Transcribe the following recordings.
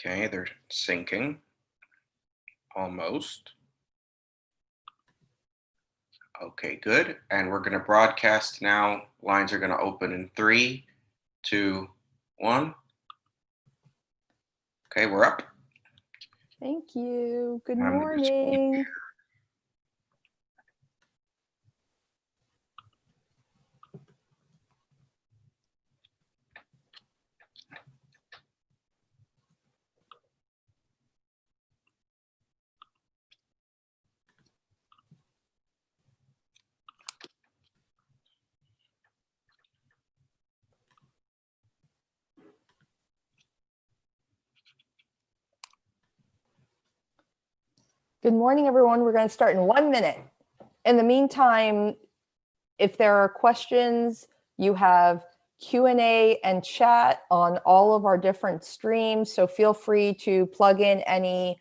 Okay, they're syncing almost. Okay, good. And we're going to broadcast now. Lines are going to open in 3, 2, 1. Okay, we're up. Thank you. Good I'm gonna just keep morning. Good morning, everyone. We're going to start in 1 minute. In the meantime, if there are questions, you have Q&A and chat on all of our different streams. So feel free to plug in any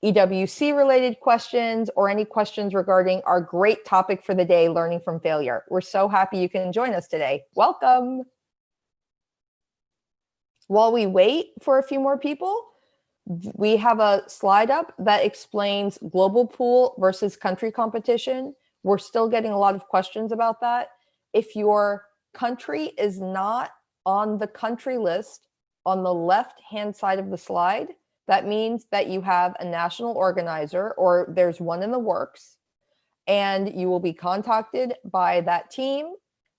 EWC related questions or any questions regarding our great topic for the day, learning from failure. We're so happy you can join us today. Welcome. While we wait for a few more people, we have a slide up that explains global pool versus country competition. We're still getting a lot of questions about that. If your country is not on the country list on the left-hand side of the slide, that means that you have a national organizer or there's one in the works, and you will be contacted by that team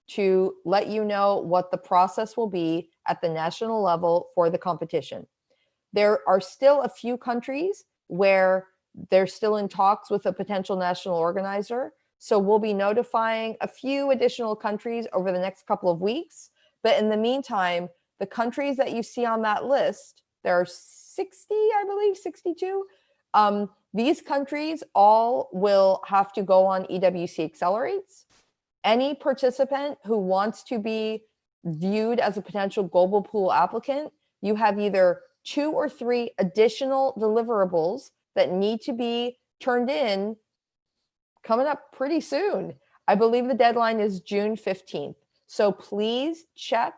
to let you know what the process will be at the national level for the competition. There are still a few countries where they're still in talks with a potential national organizer. So we'll be notifying a few additional countries over the next couple of weeks. But in the meantime, the countries that you see on that list, there are 60, I believe, 62. These countries all will have to go on EWC Accelerates. Any participant who wants to be viewed as a potential global pool applicant, you have either 2 or 3 additional deliverables that need to be turned in coming up pretty soon. I believe the deadline is June 15th. So please check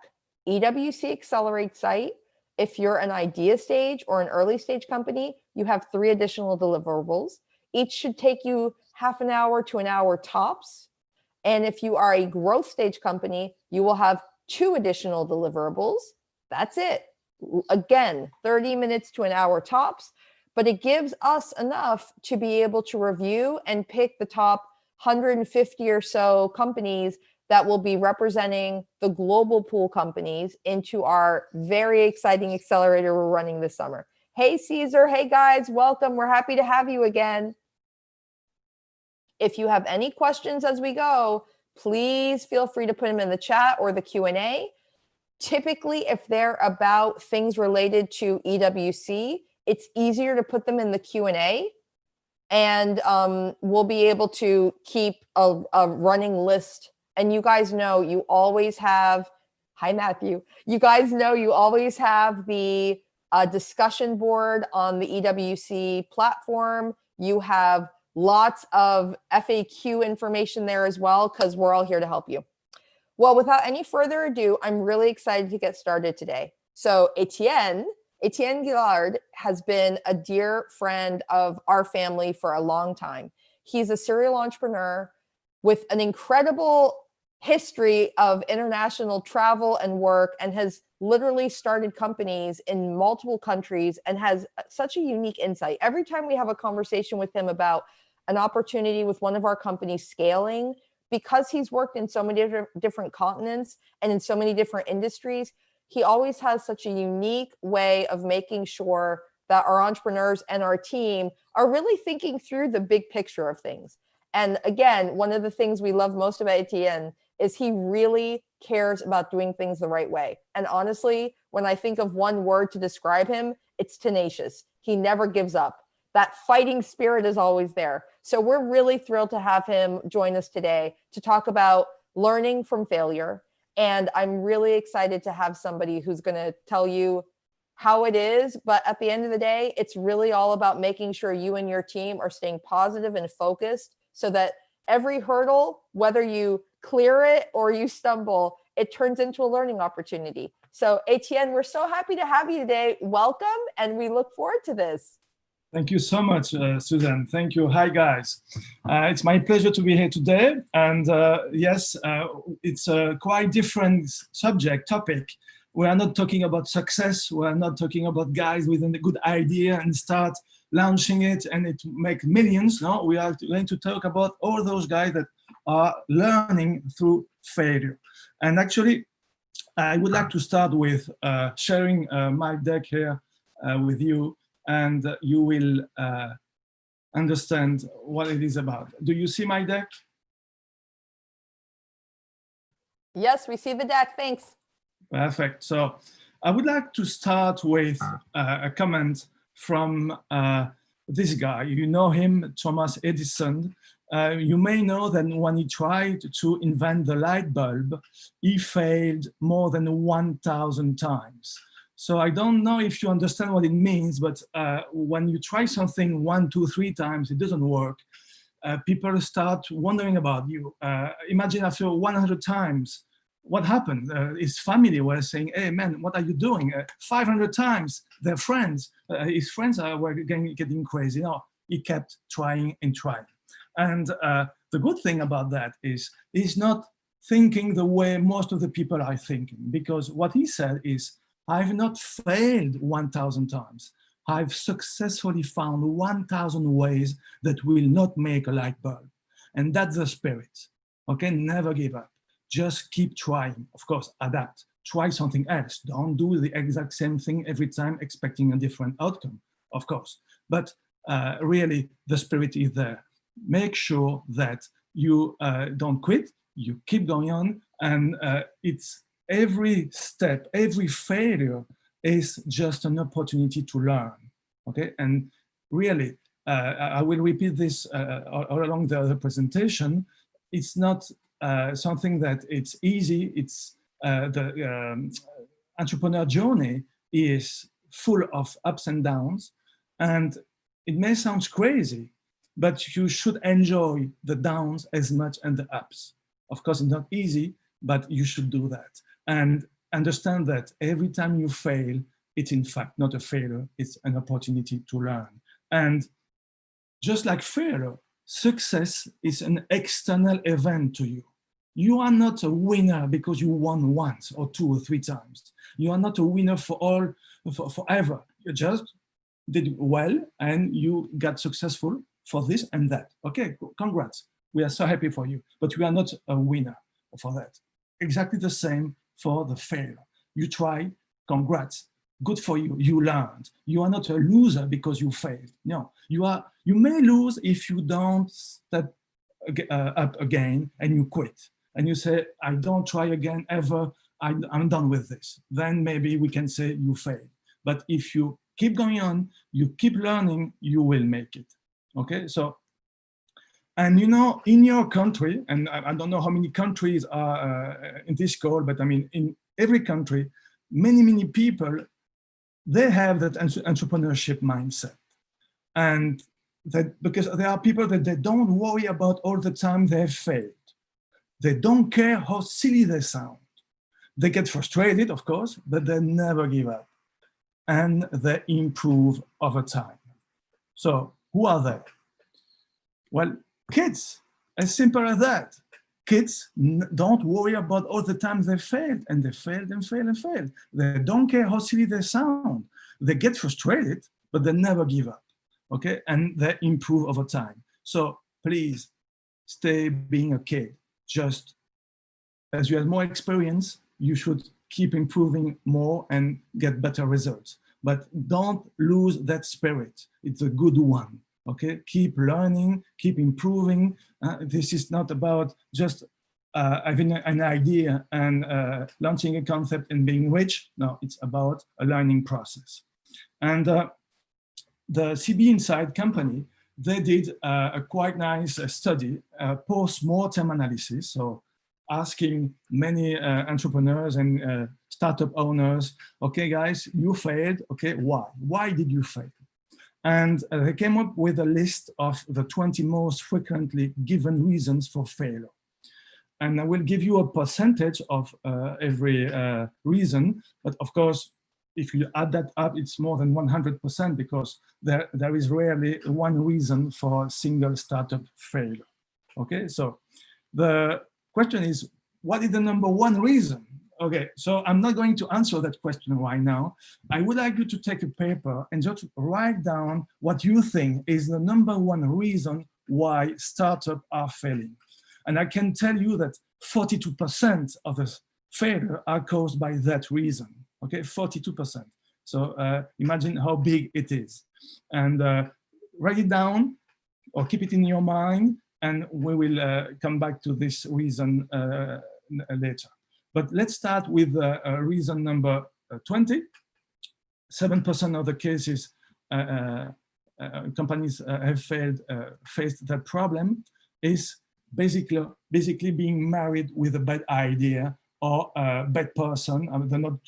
EWC Accelerate site. If you're an idea stage or an early stage company, you have 3 additional deliverables. Each should take you half an hour to an hour tops. And if you are a growth stage company, you will have 2 additional deliverables. That's it. Again, 30 minutes to an hour tops, but it gives us enough to be able to review and pick the top 150 or so companies that will be representing the global pool companies into our very exciting accelerator we're running this summer. Hey, Caesar. Hey, guys. Welcome. We're happy to have you again. If you have any questions as we go, please feel free to put them in the chat or the Q&A. Typically, if they're about things related to EWC, it's easier to put them in the Q&A, and we'll be able to keep a running list. And you guys know you always have, hi, Matthew. You guys know you always have the discussion board on the EWC platform. You have lots of FAQ information there as well, because we're all here to help you. Well, without any further ado, I'm really excited to get started today. So Etienne Gillard has been a dear friend of our family for a long time. He's a serial entrepreneur with an incredible history of international travel and work, and has literally started companies in multiple countries and has such a unique insight. Every time we have a conversation with him about an opportunity with one of our companies scaling, because he's worked in so many different continents and in so many different industries, he always has such a unique way of making sure that our entrepreneurs and our team are really thinking through the big picture of things. And again, one of the things we love most about Etienne is he really cares about doing things the right way. And honestly, when I think of one word to describe him, it's tenacious. He never gives up. That fighting spirit is always there. So we're really thrilled to have him join us today to talk about learning from failure. And I'm really excited to have somebody who's going to tell you how it is. But at the end of the day, it's really all about making sure you and your team are staying positive and focused so that every hurdle, whether you clear it or you stumble, it turns into a learning opportunity. So Etienne, we're so happy to have you today. Welcome, and we look forward to this. Thank you so much, Susan. Thank you. Hi, guys. It's my pleasure to be here today. And yes, it's a quite different topic. We are not talking about success. We are not talking about guys with a good idea and start launching it and it make millions. No, we are going to talk about all those guys that are learning through failure. And actually, I would like to start with sharing my deck here with you, and you will understand what it is about. Do you see my deck? Yes, we see the deck. Thanks. Perfect. So I would like to start with a comment from this guy. You know him, Thomas Edison. You may know that when he tried to invent the light bulb, he failed more than 1,000 times. So I don't know if you understand what it means, but when you try something 1, 2, 3 times, it doesn't work. People start wondering about you. Imagine after 100 times, what happened? His family were saying, hey man, what are you doing? 500 times, their friends, his friends were getting crazy. No, he kept trying and trying. And the good thing about that is he's not thinking the way most of the people are thinking, because what he said is, I've not failed 1,000 times. I've successfully found 1,000 ways that will not make a light bulb. And that's the spirit, okay? Never give up. Just keep trying. Of course, adapt. Try something else. Don't do the exact same thing every time expecting a different outcome, of course. But really, the spirit is there. Make sure that you don't quit, you keep going on, and it's every step, every failure is just an opportunity to learn, okay? And really, I will repeat this all along the presentation. It's not something that it's easy. It's the entrepreneur journey is full of ups and downs, and it may sound crazy, but you should enjoy the downs as much as the ups. Of course, it's not easy, but you should do that. And understand that every time you fail, it's in fact not a failure, it's an opportunity to learn. And just like failure, success is an external event to you. You are not a winner because you won once or 2 or 3 times. You are not a winner forever. You just did well and you got successful for this and that. Okay, congrats. We are so happy for you, but you are not a winner for that. Exactly the same for the failure. You try, congrats, good for you, you learned. You are not a loser because you failed. No, you may lose if you don't step up again and you quit. And you say, I don't try again ever, I'm done with this. Then maybe we can say you failed. But if you keep going on, you keep learning, you will make it, okay? So, and you know, in your country, and I don't know how many countries are in this call, but I mean, in every country, many people, they have that entrepreneurship mindset. And that because there are people that they don't worry about all the time they have failed. They don't care how silly they sound. They get frustrated, of course, but they never give up. And they improve over time. So who are they? Well, kids, as simple as that. Kids don't worry about all the times they failed, and they failed and failed and failed. They don't care how silly they sound. They get frustrated, but they never give up, okay? And they improve over time. So please stay being a kid. Just as you have more experience, you should keep improving more and get better results. But don't lose that spirit. It's a good one. Okay, keep learning, keep improving. This is not about just having an idea and launching a concept and being rich. No, it's about a learning process. And the CB Inside company, they did a quite nice study, post-mortem analysis. So asking many entrepreneurs and startup owners, okay, guys, you failed. Okay, why? Why did you fail? And they came up with a list of the 20 most frequently given reasons for failure. and I will give you a percentage of every reason. But of course, if you add that up, it's more than 100% because there is rarely one reason for a single startup failure. Okay, so the question is, what is the number one reason? Okay, so I'm not going to answer that question right now. I would like you to take a paper and just write down what you think is the number one reason why startups are failing. And I can tell you that 42% of the failure are caused by that reason. Okay, 42%. So imagine how big it is. And write it down or keep it in your mind, and we will come back to this reason later. But let's start with reason number 20. 7% of the cases companies have faced that problem is basically being married with a bad idea or a bad person, the not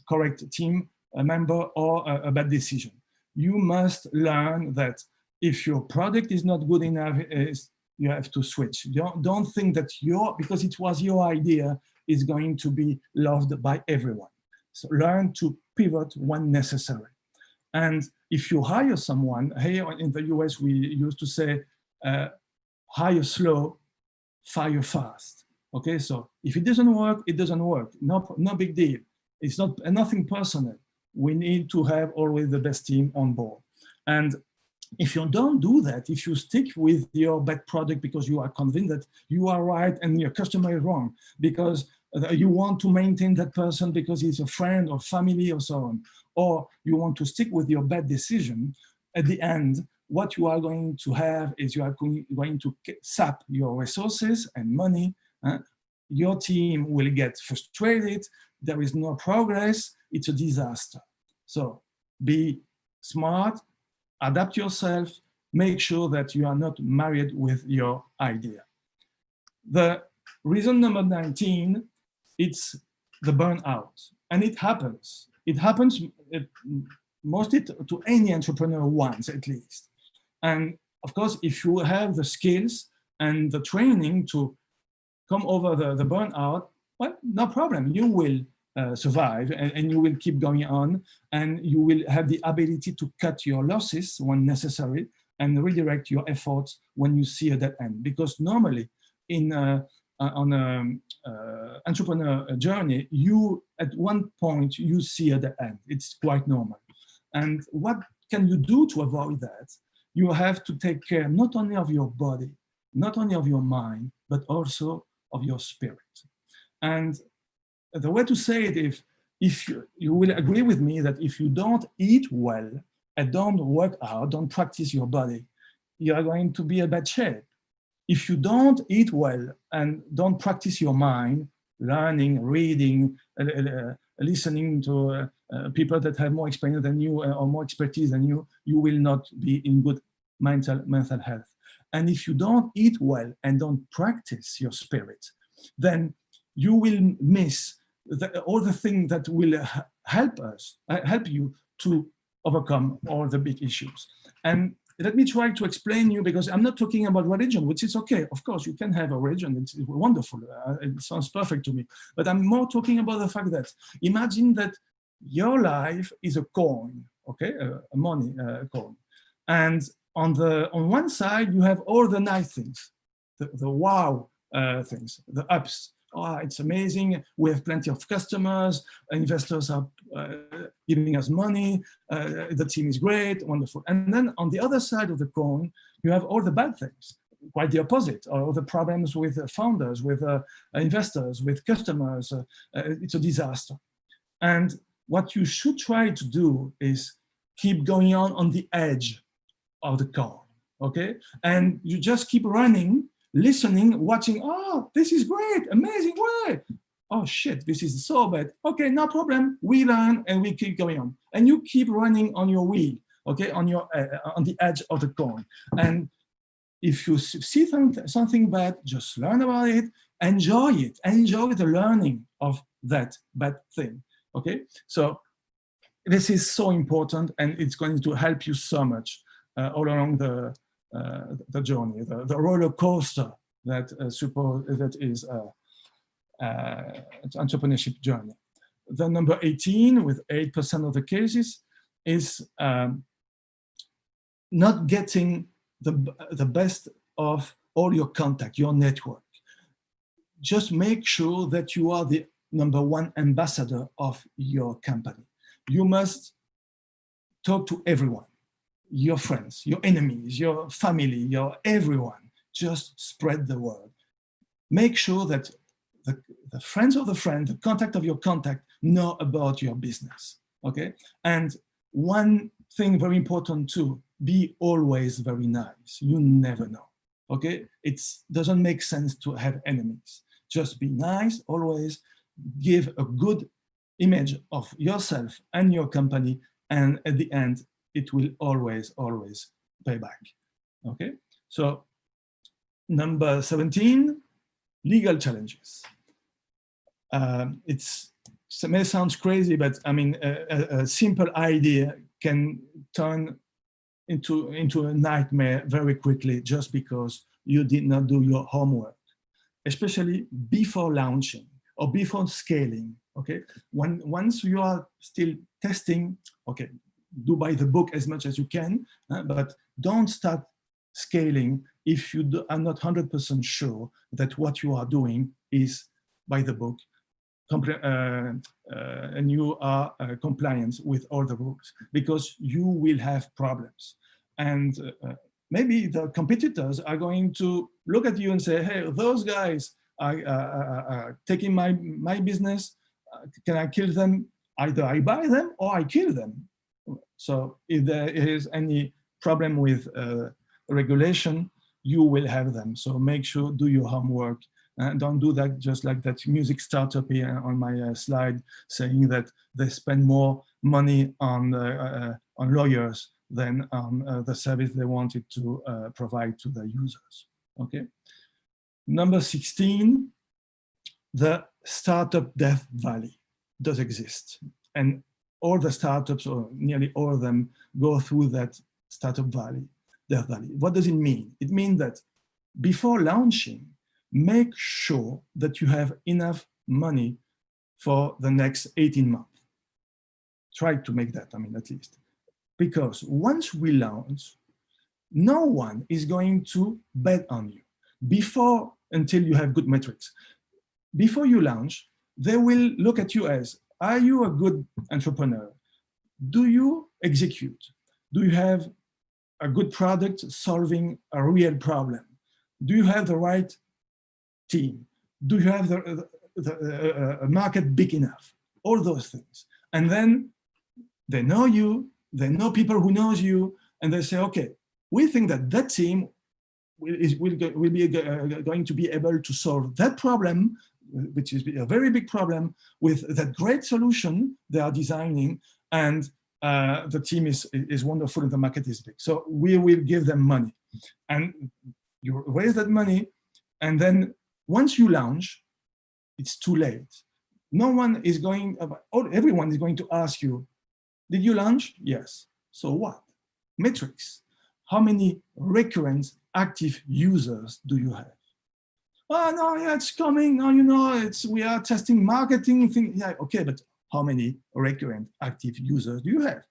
correct team member, or a bad decision. You must learn that if your product is not good enough, you have to switch. Don't think that because it was your idea, is going to be loved by everyone. So learn to pivot when necessary. And if you hire someone, here in the US, we used to say, hire slow, fire fast. Okay, so if it doesn't work, it doesn't work. No big deal. It's nothing personal. We need to have always the best team on board. And if you don't do that, if you stick with your bad product because you are convinced that you are right and your customer is wrong, because you want to maintain that person because he's a friend or family or so on, or you want to stick with your bad decision, at the end, what you are going to have is you are going to sap your resources and money. Your team will get frustrated. There is no progress. It's a disaster. So be smart, adapt yourself, make sure that you are not married with your idea. The reason number 19, it's the burnout. And it happens. It happens mostly to any entrepreneur once at least. And of course, if you have the skills and the training to come over the burnout, well, no problem. You will survive and you will keep going on, and you will have the ability to cut your losses when necessary and redirect your efforts when you see a dead end. Because normally on an entrepreneur journey, you at one point you see a dead end. It's quite normal. And what can you do to avoid that? You have to take care not only of your body, not only of your mind, but also of your spirit. And the way to say it is, if you will agree with me that if you don't eat well and don't work out, don't practice your body, you are going to be in bad shape. If you don't eat well and don't practice your mind, learning, reading, listening to people that have more experience than you or more expertise than you, you will not be in good mental health. And if you don't eat well and don't practice your spirit, then you will miss all the things that will help you to overcome all the big issues. And let me try to explain you, because I'm not talking about religion, which is okay. Of course, you can have a religion. It's wonderful. It sounds perfect to me. But I'm more talking about the fact that imagine that your life is a coin, okay, a money coin. And on one side, you have all the nice things, the wow things, the ups. Oh, it's amazing. We have plenty of customers. Investors are giving us money. The team is great, wonderful. And then on the other side of the coin, you have all the bad things, quite the opposite, all the problems with founders, with investors, with customers. It's a disaster. And what you should try to do is keep going on the edge of the coin, okay? And you just keep running, listening, watching, oh, this is great, amazing, way. Oh shit, this is so bad. Okay, no problem, we learn and we keep going on. And you keep running on your wheel, okay, on the edge of the coin. And if you see something bad, just learn about it, enjoy the learning of that bad thing, okay? So this is so important, and it's going to help you so much all along the journey, the roller coaster that is entrepreneurship journey. The number 18, with 8% of the cases, is not getting the best of all your contact, your network. Just make sure that you are the #1 ambassador of your company. You must talk to everyone, your friends, your enemies, your family, your everyone. Just spread the word. Make sure that the friends of the friend, the contact of your contact know about your business, okay? And one thing very important too, be always very nice. You never know, okay? It doesn't make sense to have enemies. Just be nice, always give a good image of yourself and your company, and at the end, it will always, always pay back, okay? So number 17, legal challenges. It may sound crazy, but I mean, a simple idea can turn into a nightmare very quickly just because you did not do your homework, especially before launching or before scaling, okay? Once you are still testing, okay, do by the book as much as you can, but don't start scaling if you are not 100% sure that what you are doing is by the book, and you are compliant with all the rules, because you will have problems. And maybe the competitors are going to look at you and say, hey, those guys are taking my business. Can I kill them? Either I buy them or I kill them. So if there is any problem with regulation, you will have them. So make sure, do your homework. Don't do that just like that music startup here on my slide, saying that they spend more money on lawyers than on the service they wanted to provide to the users, okay? Number 16, the startup death valley does exist. And all the startups, or nearly all of them, go through that startup valley, death valley. What does it mean? It means that before launching, make sure that you have enough money for the next 18 months. Try to make that, I mean, at least. Because once we launch, no one is going to bet on you until you have good metrics. Before you launch, they will look at you as, are you a good entrepreneur? Do you execute? Do you have a good product solving a real problem? Do you have the right team? Do you have the market big enough? All those things. And then they know you, they know people who knows you, and they say, okay, we think that that team will be going to be able to solve that problem, which is a very big problem, with that great solution they are designing, and the team is wonderful and the market is big. So we will give them money. And you raise that money, and then once you launch, it's too late. No one is going, everyone is going to ask you, did you launch? Yes. So what? Metrics. How many recurrent active users do you have? Oh, no, yeah, it's coming. No, you know, we are testing marketing thing. Yeah, okay, but how many recurrent active users do you have?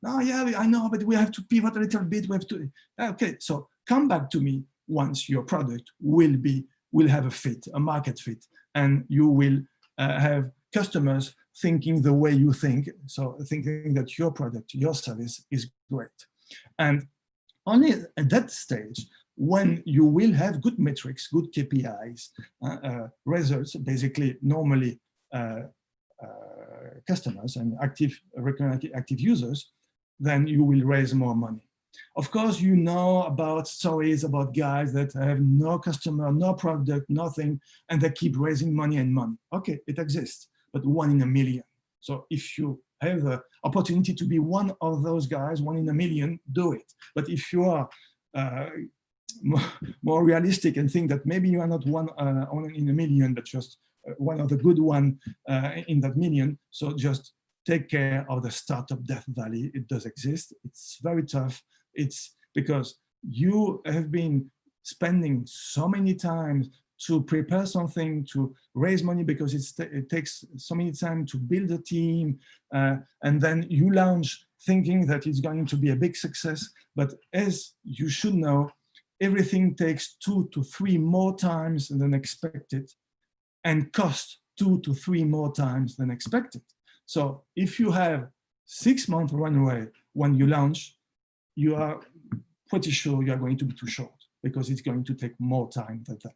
No, yeah, I know, but we have to pivot a little bit. We have to, okay, so come back to me once your product will have a fit, a market fit, and you will have customers thinking the way you think, so thinking that your product, your service is great. And only at that stage, when you will have good metrics, good KPIs, results, basically normally customers and recurrent active users, then you will raise more money. Of course, you know about stories about guys that have no customer, no product, nothing, and they keep raising money and money. Okay, it exists, but 1 in a million. So if you have the opportunity to be one of those guys, 1 in a million, do it. But if you are more realistic and think that maybe you are not one in a million, but just one of the good one in that million, so just take care of the startup death valley. It does exist. It's very tough. It's because you have been spending so many times to prepare something, to raise money, because it takes so many time to build a team, and then you launch thinking that it's going to be a big success. But as you should know, everything takes 2 to 3 more times than expected and costs 2 to 3 more times than expected. So if you have 6-month runway when you launch, you are pretty sure you are going to be too short, because it's going to take more time than that.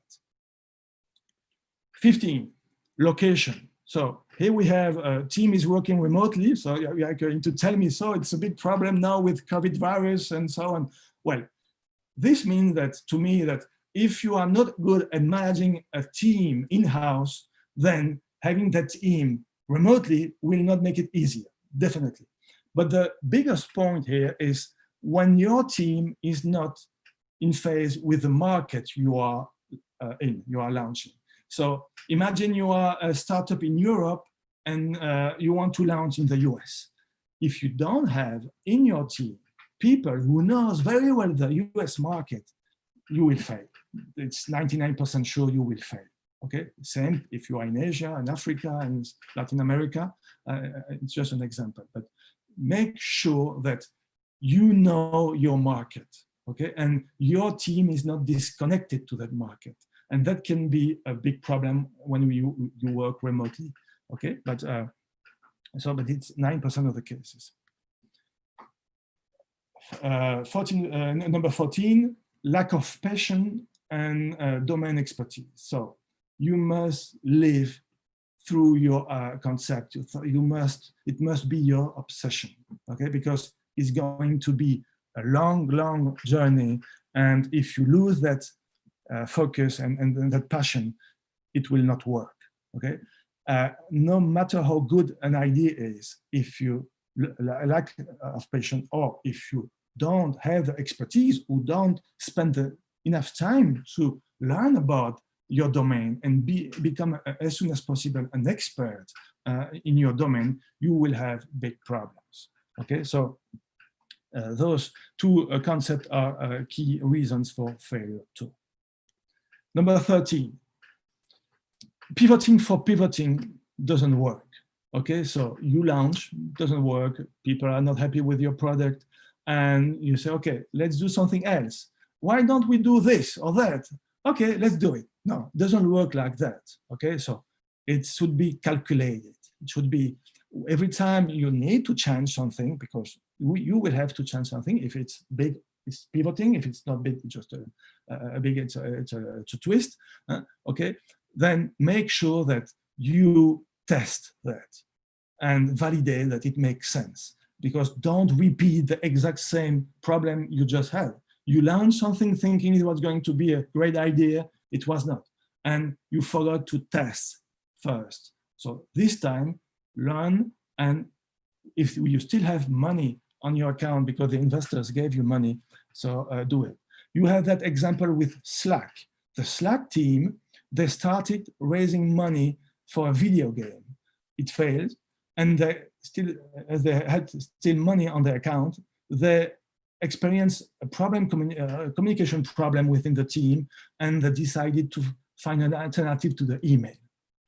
15, location. So here we have a team is working remotely. So you are going to tell me, so it's a big problem now with COVID virus and so on. Well, this means that to me that if you are not good at managing a team in-house, then having that team remotely will not make it easier, definitely. But the biggest point here is when your team is not in phase with the market you are you are launching. So imagine you are a startup in Europe and you want to launch in the US. If you don't have in your team people who knows very well the US market, you will fail. It's 99% sure you will fail. Okay, same if you are in Asia and Africa and Latin America, it's just an example, but make sure that you know your market, okay, and your team is not disconnected to that market. And that can be a big problem when you work remotely, okay? But but it's 9% of the cases. Number 14, lack of passion and domain expertise. So you must live through your concept. It must be your obsession, okay? Because it's going to be a long, long journey. And if you lose that focus and that passion, it will not work, okay? No matter how good an idea is, if you lack of passion, or if you don't have the expertise, or don't spend enough time to learn about your domain and become as soon as possible an expert in your domain, you will have big problems, okay? So those two concepts are key reasons for failure too. Number 13, pivoting for pivoting doesn't work. Okay, so you launch, doesn't work, people are not happy with your product, and you say, okay, let's do something else. Why don't we do this or that? Okay, let's do it. No, it doesn't work like that. Okay, so it should be calculated. It should be every time you need to change something, because you will have to change something. If it's big, it's pivoting. If it's not big, it's just a big, it's a twist. Okay, then make sure that you test that and validate that it makes sense, because don't repeat the exact same problem you just had. You launched something thinking it was going to be a great idea. It was not. And you forgot to test first. So this time, learn, and if you still have money on your account because the investors gave you money, so do it. You have that example with Slack. The Slack team, they started raising money for a video game. It failed, and they had still money on their account. They experienced a problem, communication problem within the team, and they decided to find an alternative to the email.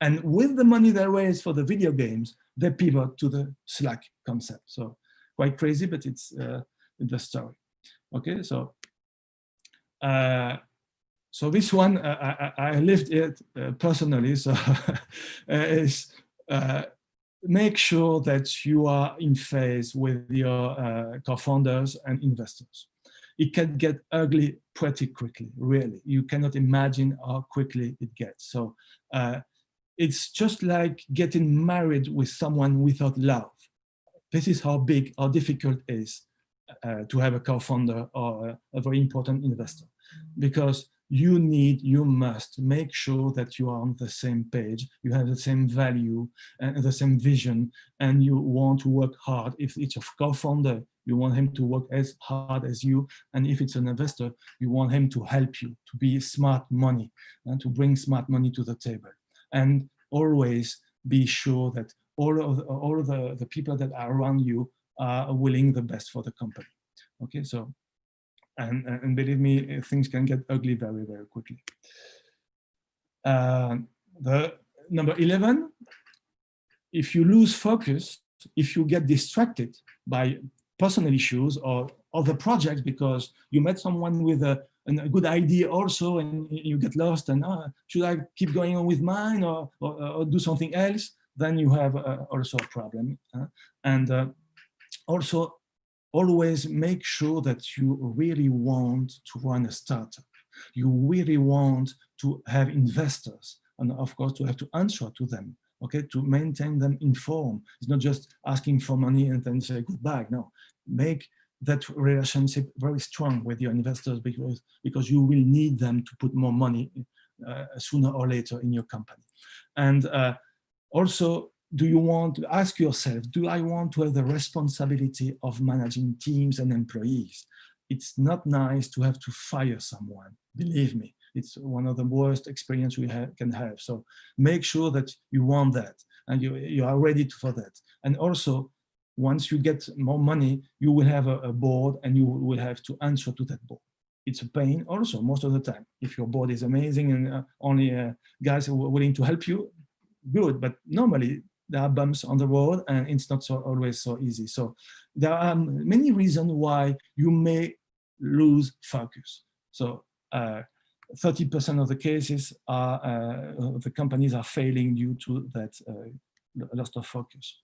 And with the money they raised for the video games, they pivot to the Slack concept. So quite crazy, but it's the story. Okay, so so this one I lived it personally. So is make sure that you are in phase with your co-founders and investors. It can get ugly pretty quickly, really. You cannot imagine how quickly it gets. So it's just like getting married with someone without love. This is how big or difficult it is to have a co-founder or a very important investor, because you must make sure that you are on the same page, you have the same value and the same vision, and you want to work hard. If it's a co-founder, you want him to work as hard as you, and if it's an investor, you want him to help you to be smart money and to bring smart money to the table. And always be sure that all of the people that are around you are willing the best for the company. Okay, so And believe me, things can get ugly very, very quickly. The number 11, if you lose focus, if you get distracted by personal issues or other projects because you met someone with a good idea also and you get lost and should I keep going on with mine or do something else, then you have also a problem. And also always make sure that you really want to run a startup. You really want to have investors and of course to have to answer to them. Okay, to maintain them informed. It's not just asking for money and then say goodbye. No, make that relationship very strong with your investors because you will need them to put more money sooner or later in your company. And also, do you want to ask yourself, do I want to have the responsibility of managing teams and employees? It's not nice to have to fire someone, believe me. It's one of the worst experiences we can have. So make sure that you want that and you are ready for that. And also, once you get more money, you will have a board and you will have to answer to that board. It's a pain also most of the time. If your board is amazing and only guys are willing to help you, good. But normally there are bumps on the road and it's not always so easy. So there are many reasons why you may lose focus. So 30% of the cases are the companies are failing due to that loss of focus.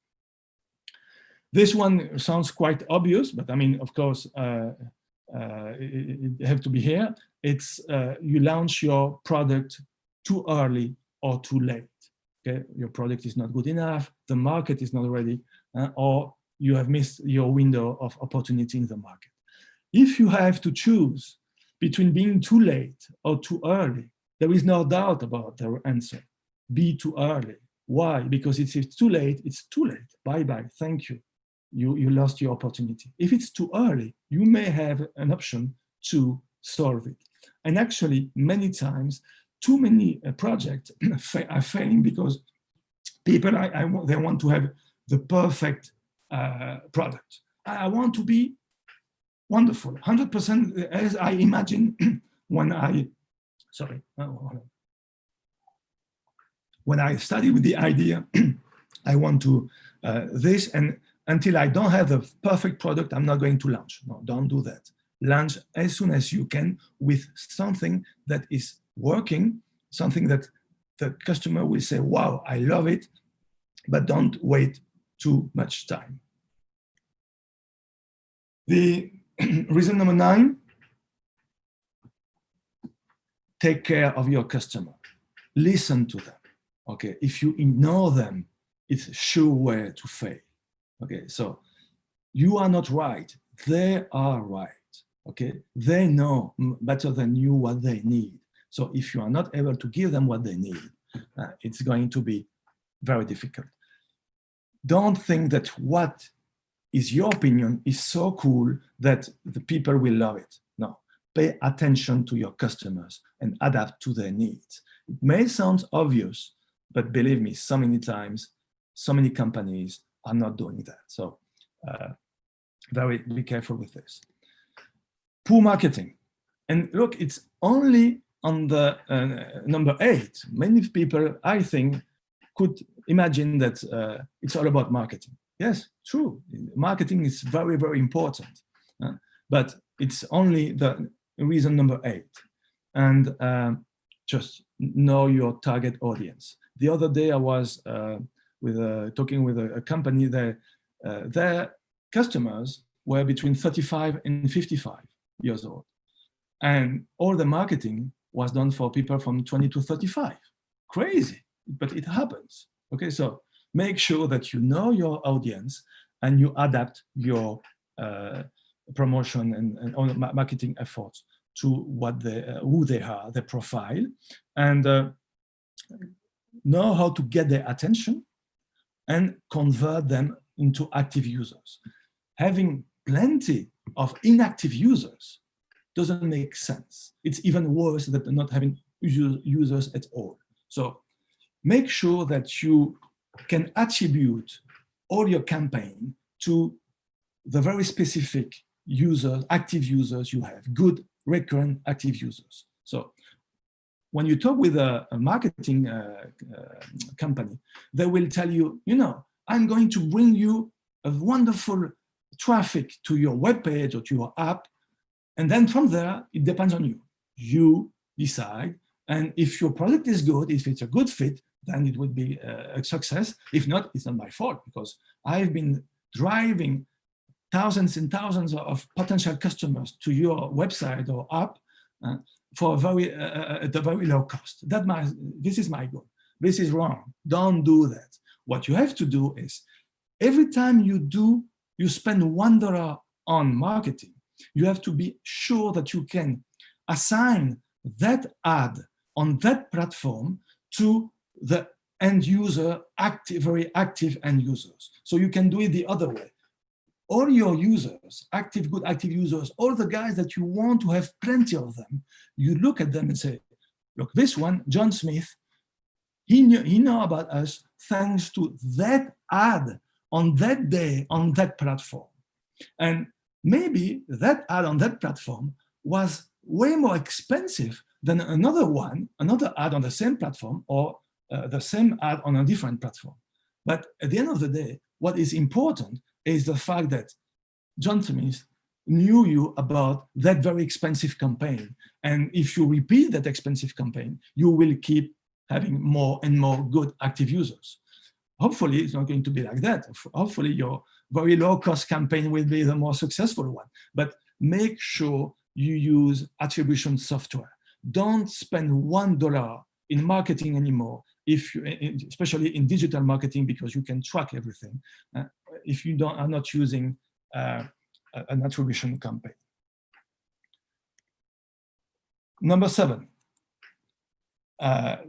This one sounds quite obvious, but I mean, of course, it have to be here. It's you launch your product too early or too late. Okay, your product is not good enough, the market is not ready, or you have missed your window of opportunity in the market. If you have to choose between being too late or too early, there is no doubt about the answer. Be too early. Why? Because if it's too late, it's too late. Bye-bye, thank you. You lost your opportunity. If it's too early, you may have an option to solve it. And actually, many times, too many projects are failing because people, they want to have the perfect product. I want to be wonderful, 100% as I imagine when I study with the idea, I want to this, and until I don't have the perfect product, I'm not going to launch. No, don't do that. Launch as soon as you can with something that is working, something that the customer will say, wow, I love it, but don't wait too much time. The reason number 9, take care of your customer. Listen to them. Okay, if you ignore them, it's a sure way to fail. Okay, so you are not right. They are right. Okay, they know better than you what they need. So if you are not able to give them what they need, it's going to be very difficult. Don't think that what is your opinion is so cool that the people will love it. No, pay attention to your customers and adapt to their needs. It may sound obvious, but believe me, so many times, so many companies are not doing that. So be careful with this. Poor marketing. And look, it's only on the number 8. Many people, I think, could imagine that it's all about marketing. Yes, true. Marketing is very, very important. But it's only the reason number 8. And just know your target audience. The other day I was talking with a company that their customers were between 35 and 55 years old. And all the marketing was done for people from 20 to 35. Crazy, but it happens. Okay, so make sure that you know your audience and you adapt your promotion and marketing efforts to what who they are, their profile, and know how to get their attention and convert them into active users. Having plenty of inactive users doesn't make sense. It's even worse than not having users at all. So make sure that you can attribute all your campaign to the very specific users, active users you have, good recurrent active users. So when you talk with a marketing company, they will tell you, you know, I'm going to bring you a wonderful traffic to your webpage or to your app. And then from there, it depends on you. You decide. And if your product is good, if it's a good fit, then it would be a success. If not, it's not my fault, because I've been driving thousands and thousands of potential customers to your website or app for at a very low cost. This is my goal. This is wrong. Don't do that. What you have to do is, every time you spend $1 on marketing, you have to be sure that you can assign that ad on that platform to the end user, very active end users. So you can do it the other way. All your users, good active users, all the guys that you want to have plenty of them, you look at them and say, look, this one, John Smith, he know about us thanks to that ad on that day on that platform. And maybe that ad on that platform was way more expensive than another ad on the same platform, or the same ad on a different platform. But at the end of the day, what is important is the fact that John Smith knew you about that very expensive campaign. And if you repeat that expensive campaign, you will keep having more and more good active users. Hopefully, it's not going to be like that. Hopefully, your very low-cost campaign will be the more successful one. But make sure you use attribution software. Don't spend $1 in marketing anymore, especially in digital marketing, because you can track everything, if you are not using an attribution campaign. Number 7.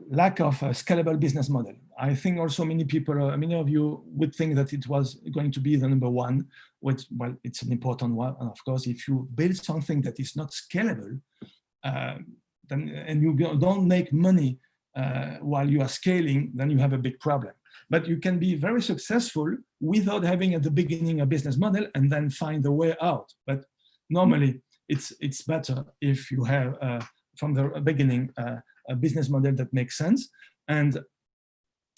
Lack of a scalable business model. I think also many of you would think that it was going to be the number 1, which, well, it's an important one. And of course, if you build something that is not scalable, and you don't make money while you are scaling, then you have a big problem. But you can be very successful without having at the beginning a business model and then find a way out. But normally, it's better if you have from the beginning a business model that makes sense, and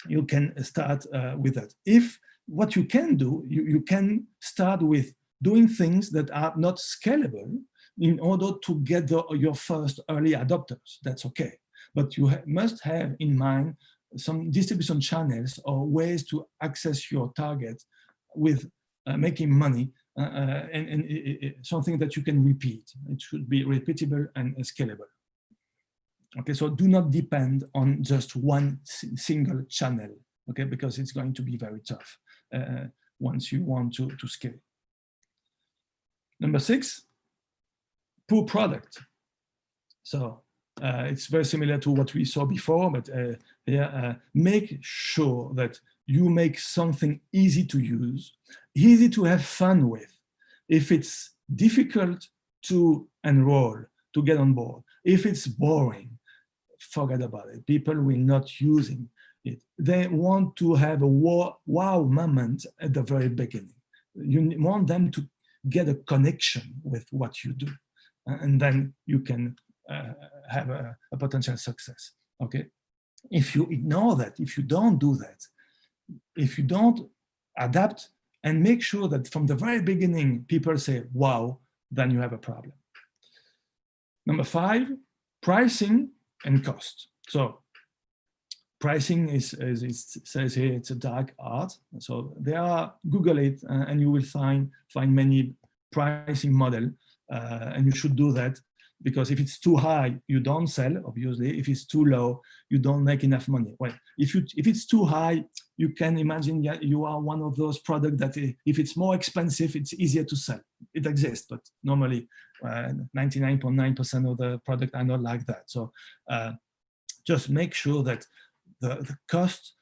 you can start with that. If what you can do, you can start with doing things that are not scalable in order to get your first early adopters. That's okay. But you must have in mind some distribution channels or ways to access your target with making money, and something that you can repeat. It should be repeatable and scalable. Okay, so do not depend on just one single channel, okay, because it's going to be very tough once you want to scale. Number 6, poor product. So it's very similar to what we saw before, but make sure that you make something easy to use, easy to have fun with. If it's difficult to enroll, to get on board, if it's boring, forget about it. People will not using it. They want to have a wow moment at the very beginning. You want them to get a connection with what you do, and then you can have a potential success. Okay, if you ignore that, if you don't do that, if you don't adapt and make sure that from the very beginning people say wow, then you have a problem. Number 5, pricing and cost. So pricing is it says here, it's a dark art. So Google it, and you will find many pricing model, and you should do that, because if it's too high, you don't sell, obviously. If it's too low, you don't make enough money. Well, if it's too high, you can imagine you are one of those products that if it's more expensive, it's easier to sell. It exists, but normally 99.9% of the product are not like that. So just make sure that the cost,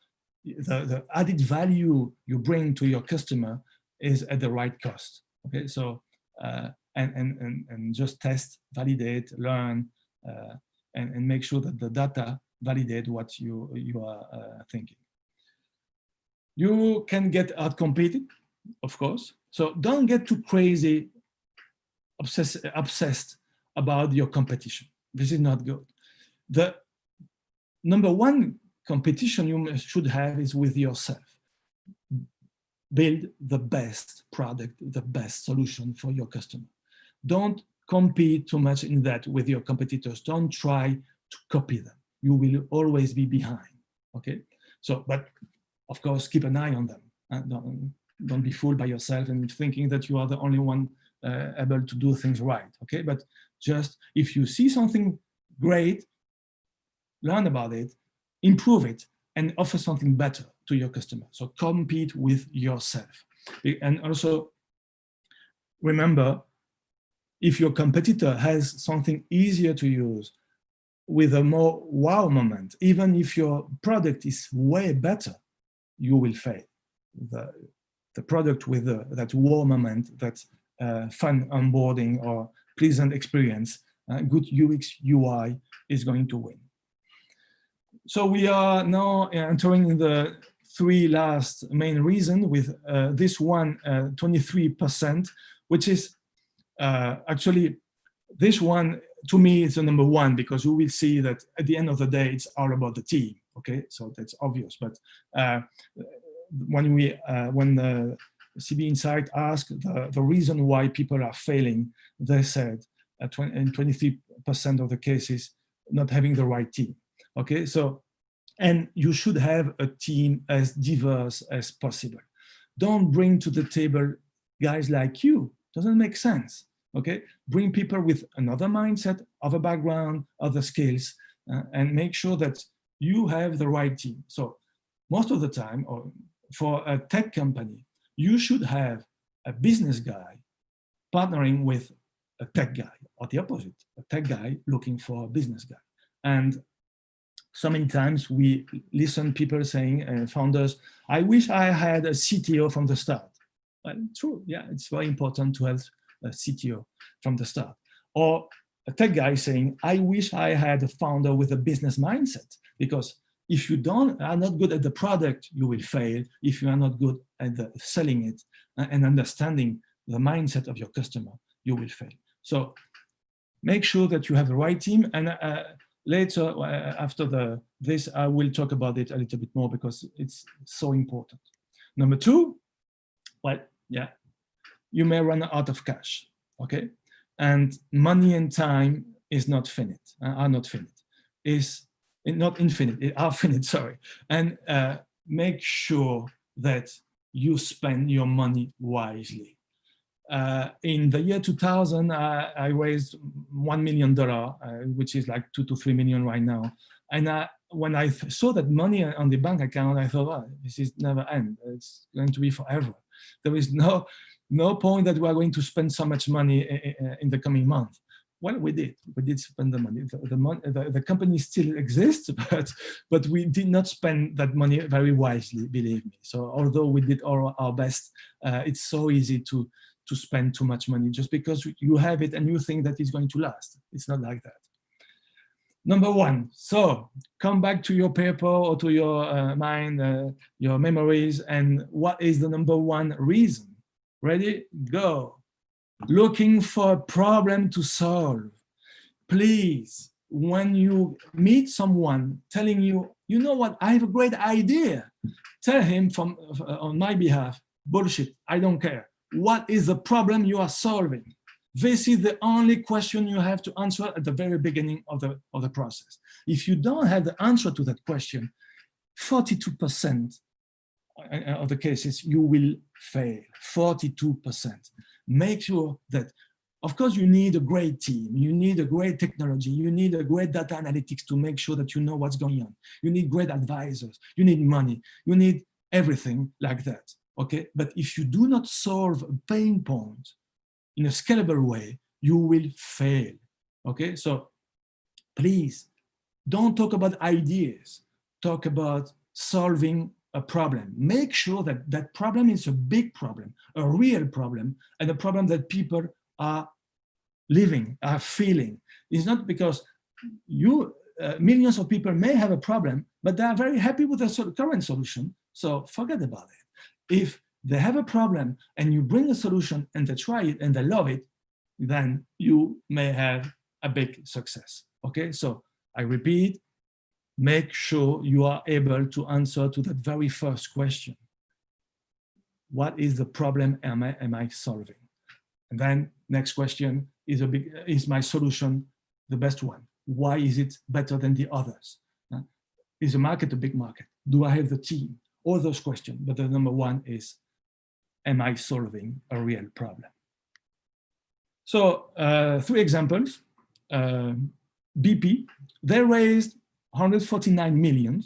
the added value you bring to your customer is at the right cost. Okay, so and just test, validate, learn, and make sure that the data validate what you are thinking. You can get outcompeted, of course. So don't get too crazy obsessed about your competition. This is not good. The number one competition you should have is with yourself. Build the best product, the best solution for your customer. Don't compete too much in that with your competitors. Don't try to copy them. You will always be behind, okay? So, but of course, keep an eye on them. Don't be fooled by yourself and thinking that you are the only one able to do things right, okay? But just if you see something great, learn about it, improve it, and offer something better to your customer. So compete with yourself. And also remember, if your competitor has something easier to use with a more wow moment, even if your product is way better, you will fail. The product with that wow moment, that fun onboarding or pleasant experience, good UX, UI is going to win. So we are now entering the three last main reasons with this one, 23%, which is actually, this one to me is the number one, because you will see that at the end of the day, it's all about the team, okay? So that's obvious, but when the CB Insight asked the reason why people are failing, they said in 23% of the cases, not having the right team. Okay, so, and you should have a team as diverse as possible. Don't bring to the table guys like you. Doesn't make sense. Okay, bring people with another mindset, other background, other skills, and make sure that you have the right team. So most of the time, or for a tech company, you should have a business guy partnering with a tech guy, or the opposite, a tech guy looking for a business guy. And so many times we listen people saying, founders, I wish I had a CTO from the start. Well, true, yeah, it's very important to have a CTO from the start. Or a tech guy saying, I wish I had a founder with a business mindset, because if you are not good at the product, you will fail. If you are not good at selling it and understanding the mindset of your customer, you will fail. So make sure that you have the right team. And later, after this, I will talk about it a little bit more because it's so important. Number two, well, yeah, you may run out of cash, okay? And money and time is not finite, are not finite. Is not infinite, are finite, sorry. And make sure that you spend your money wisely. In the year 2000, I raised $1 million, which is like 2 to 3 million right now. And when I saw that money on the bank account, I thought, oh, this is never end. It's going to be forever. There is no point that we are going to spend so much money in the coming month. Well, we did spend the money. The company still exists, but we did not spend that money very wisely, believe me. So although we did all our best, it's so easy to spend too much money just because you have it and you think that it's going to last. It's not like that. Number one, so come back to your paper or to your mind, your memories, and what is the number one reason? Ready? Go. Looking for a problem to solve. Please, when you meet someone telling you, you know what, I have a great idea, tell him on my behalf, bullshit, I don't care. What is the problem you are solving? This is the only question you have to answer at the very beginning of the process. If you don't have the answer to that question, 42% of the cases, you will fail, 42%. Make sure that, of course, you need a great team, you need a great technology, you need a great data analytics to make sure that you know what's going on. You need great advisors, you need money, you need everything like that, okay? But if you do not solve a pain point in a scalable way, you will fail, okay? So please, don't talk about ideas, talk about solving a problem. Make sure that that problem is a big problem, a real problem, and a problem that people are living, are feeling. It's not because millions of people may have a problem, but they are very happy with the current solution, so forget about it. If they have a problem and you bring a solution and they try it and they love it, then you may have a big success. Okay, so I repeat, make sure you are able to answer to that very first question. What is the problem am I solving? And then next question is my solution the best one? Why is it better than the others? Is the market a big market? Do I have the team? All those questions, but the number one is, am I solving a real problem? So 3 examples. BP, they raised 149 million,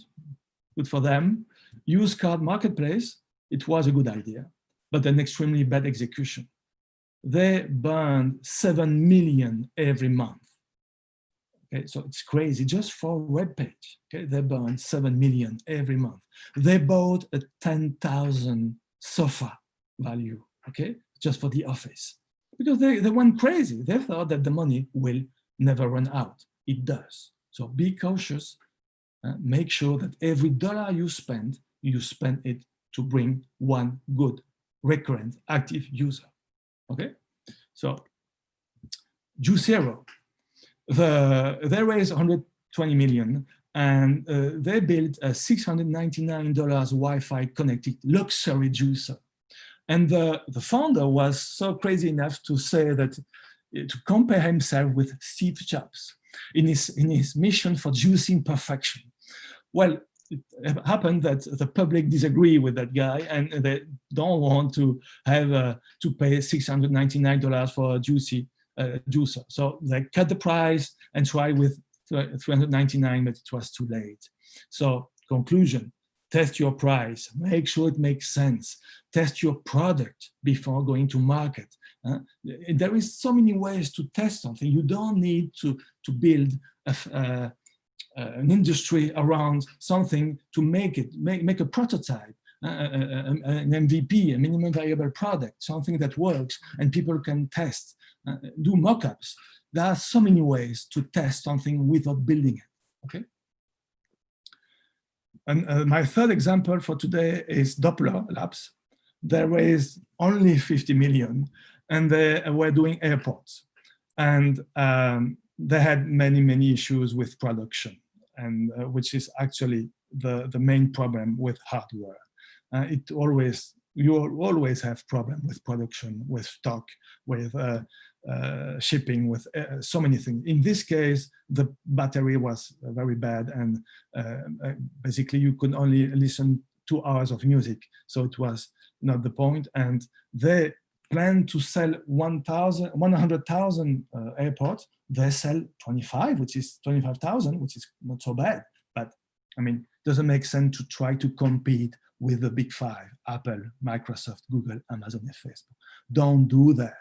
good for them. Used car marketplace, it was a good idea, but an extremely bad execution. They burned 7 million every month. Okay, so it's crazy, just for a web page. Okay, they burned 7 million every month. They bought a 10,000 sofa value, okay, just for the office. Because they went crazy. They thought that the money will never run out. It does. So be cautious. Make sure that every dollar you spend it to bring one good, recurrent, active user. Okay? So, Juicero, they raised 120 million and they built a $699 Wi-Fi connected luxury juicer. And the founder was so crazy enough to say that, to compare himself with Steve Jobs in his mission for juicing perfection. Well, it happened that the public disagree with that guy and they don't want to have to pay $699 for a juicer. So they cut the price and tried with $399, but it was too late. So conclusion, test your price, make sure it makes sense. Test your product before going to market. There is so many ways to test something. You don't need to build an industry around something to make a prototype, an MVP, a minimum viable product, something that works and people can test, do mock-ups. There are so many ways to test something without building it, okay? And my third example for today is Doppler Labs. They raised only 50 million and they were doing airports. And they had many issues with production, and which is actually the main problem with hardware. You always have problem with production, with stock, with shipping, with so many things. In this case, the battery was very bad, and basically you could only listen 2 hours of music, so it was not the point. And they plan to sell 100,000 airports. They sell 25, which is 25,000, which is not so bad. But I mean, doesn't make sense to try to compete with the big 5, Apple, Microsoft, Google, Amazon, and Facebook. Don't do that.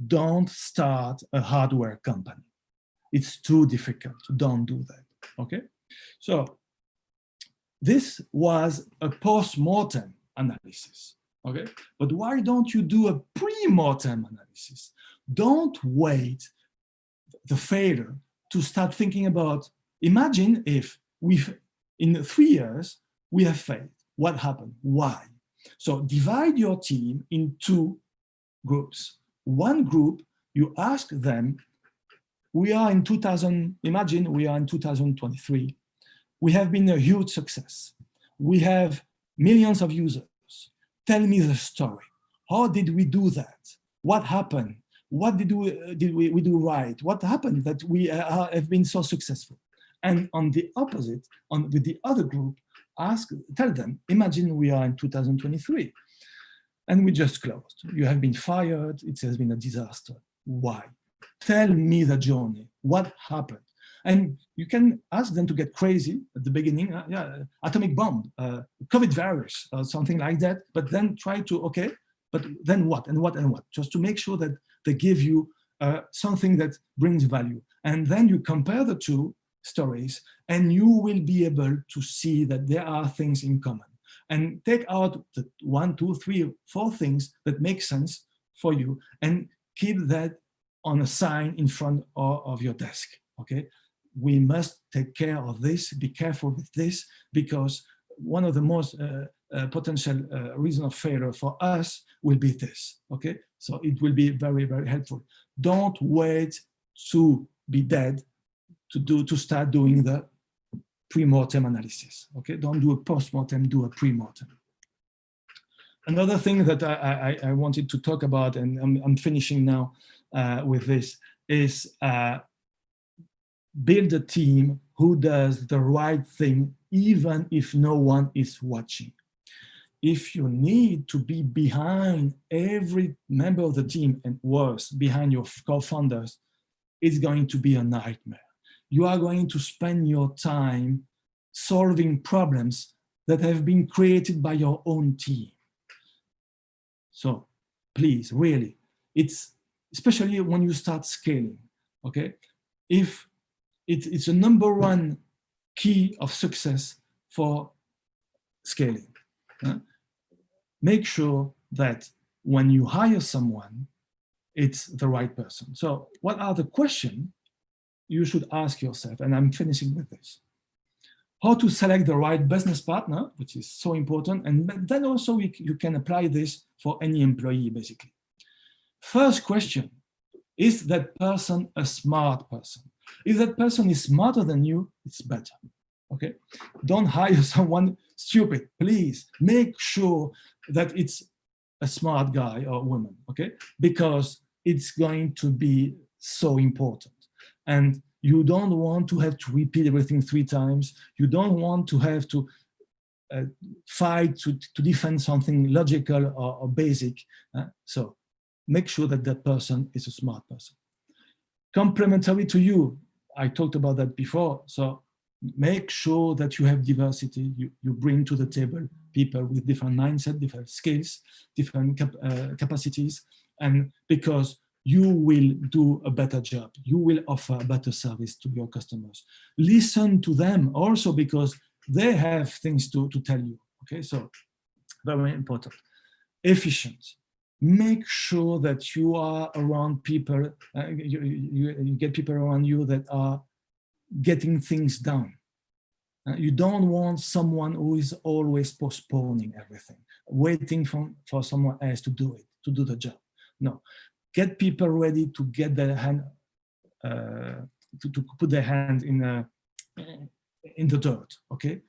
Don't start a hardware company. It's too difficult. Don't do that, okay? So this was a post-mortem analysis, okay? But why don't you do a pre-mortem analysis? Don't wait the failure to start thinking about, imagine if in 3 years, we have failed. What happened? Why? So divide your team in 2 groups. One group, you ask them, imagine we are in 2023. We have been a huge success. We have millions of users. Tell me the story. How did we do that? What happened? What did we do right? What happened that we have been so successful? And on the opposite, with the other group, tell them, imagine we are in 2023 and we just closed. You have been fired, it has been a disaster. Why? Tell me the journey, what happened? And you can ask them to get crazy at the beginning, atomic bomb, COVID virus, or something like that, but then try to, okay, but then what, and what, and what? Just to make sure that they give you something that brings value. And then you compare the 2 stories, and you will be able to see that there are things in common. And take out the 1, 2, 3, 4 things that make sense for you, and keep that on a sign in front of your desk, okay? We must take care of this, be careful with this, because one of the most potential reason of failure for us will be this, okay? So it will be very, very helpful. Don't wait to be dead to start doing the pre-mortem analysis, okay? Don't do a post-mortem, do a pre-mortem. Another thing that I wanted to talk about, and I'm finishing now with this, is build a team who does the right thing even if no one is watching. If you need to be behind every member of the team, and worse, behind your co-founders, it's going to be a nightmare. You are going to spend your time solving problems that have been created by your own team. So please, really, it's especially when you start scaling, okay? If it's a number one key of success for scaling. Make sure that when you hire someone, it's the right person. So what are the questions you should ask yourself? And I'm finishing with this. How to select the right business partner, which is so important. And then also you can apply this for any employee, basically. First question, is that person a smart person? If that person is smarter than you, it's better, okay? Don't hire someone stupid, please. Make sure that it's a smart guy or woman, okay? Because it's going to be so important. And you don't want to have to repeat everything 3 times. You don't want to have to fight to defend something logical or basic. So make sure that that person is a smart person. Complementary to you, I talked about that before. So make sure that you have diversity. You bring to the table people with different mindset, different skills, different capacities, and because you will do a better job. You will offer a better service to your customers. Listen to them also because they have things to tell you, okay? So very important. Efficient. Make sure that you are around people, you get people around you that are getting things done. You don't want someone who is always postponing everything, waiting for someone else to do it, to do the job. No, get people ready to get their hand, to put their hand in the dirt, okay?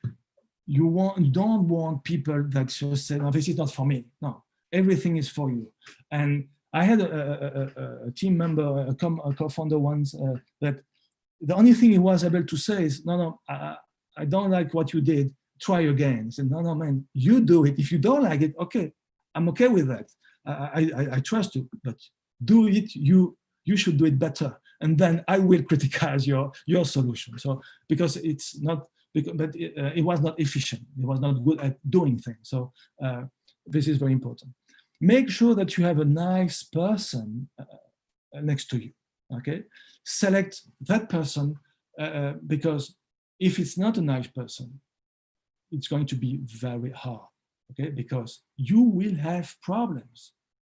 You don't want people that just say, no, this is not for me. No, everything is for you. And I had a team member, a co-founder once, that the only thing he was able to say is, no, I don't like what you did, try again. He said, no, man, you do it. If you don't like it, okay, I'm okay with that. I trust you, but do it, you should do it better. And then I will criticize your solution. So, because it's not, but it was not efficient. It was not good at doing things. So this is very important. Make sure that you have a nice person next to you, okay? Select that person because if it's not a nice person, it's going to be very hard, okay? Because you will have problems.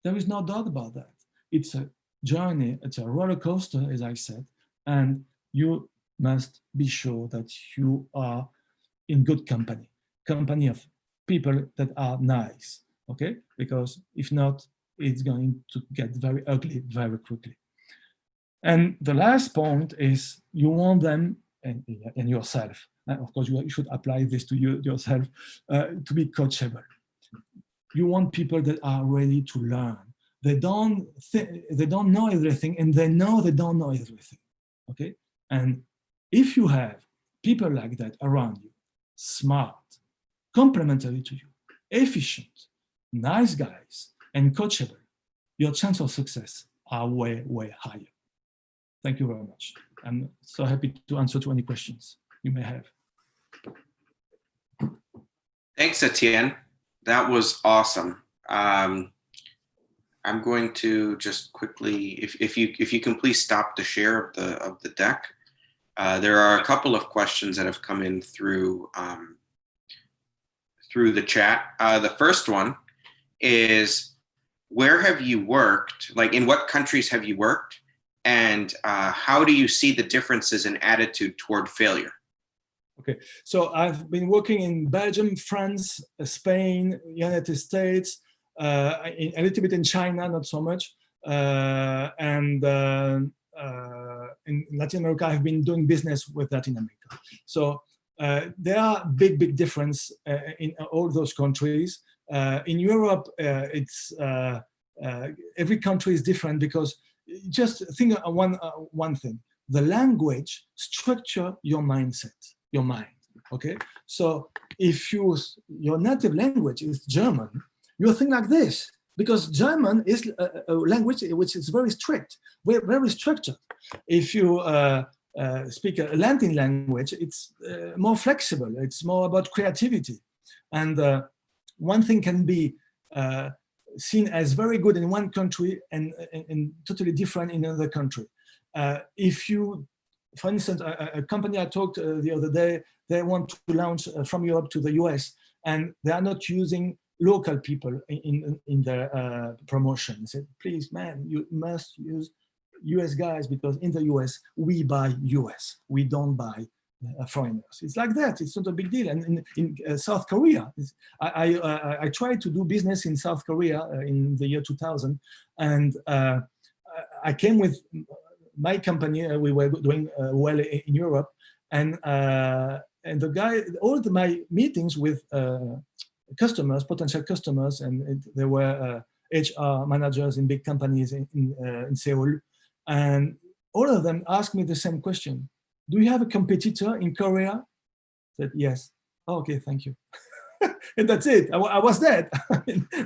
There is no doubt about that. It's a journey, it's a roller coaster, as I said, and you must be sure that you are in good company of people that are nice, okay? Because if not, it's going to get very ugly very quickly. And the last point is you want them, and yourself, of course you should apply this to yourself, to be coachable. You want people that are ready to learn. They don't know everything, and they know they don't know everything, okay? And if you have people like that around you, smart, complementary to you, efficient, nice guys, and coachable, your chance of success are way, way higher. Thank you very much. I'm so happy to answer to any questions you may have. Thanks, Etienne. That was awesome. I'm going to just quickly, if you can please stop the share of the deck. There are a couple of questions that have come in through the chat. The first one is, where have you worked? Like, in what countries have you worked? And how do you see the differences in attitude toward failure? Okay, so I've been working in Belgium, France, Spain, United States, a little bit in China, not so much, and in Latin America, I've been doing business with Latin America. So there are big difference in all those countries. In Europe, it's every country is different, because just think of one thing: the language structure your mindset, your mind. Okay, so if your native language is German, you think like this, because German is a language which is very strict, very structured. If you speak a Latin language, it's more flexible. It's more about creativity, and one thing can be seen as very good in one country and totally different in another country. If you, for instance, a company I talked the other day, they want to launch from Europe to the US, and they are not using local people in their promotion. They said, please, man, you must use US guys, because in the US, we buy US. We don't buy foreigners. It's like that. It's not a big deal. And in South Korea, I tried to do business in South Korea in the year 2000, and I came with my company. We were doing well in Europe, and the guy, my meetings with customers, potential customers, and there were HR managers in big companies in Seoul, and all of them asked me the same question: do you have a competitor in Korea? I said, yes. Oh, okay, thank you. And that's it. I was dead.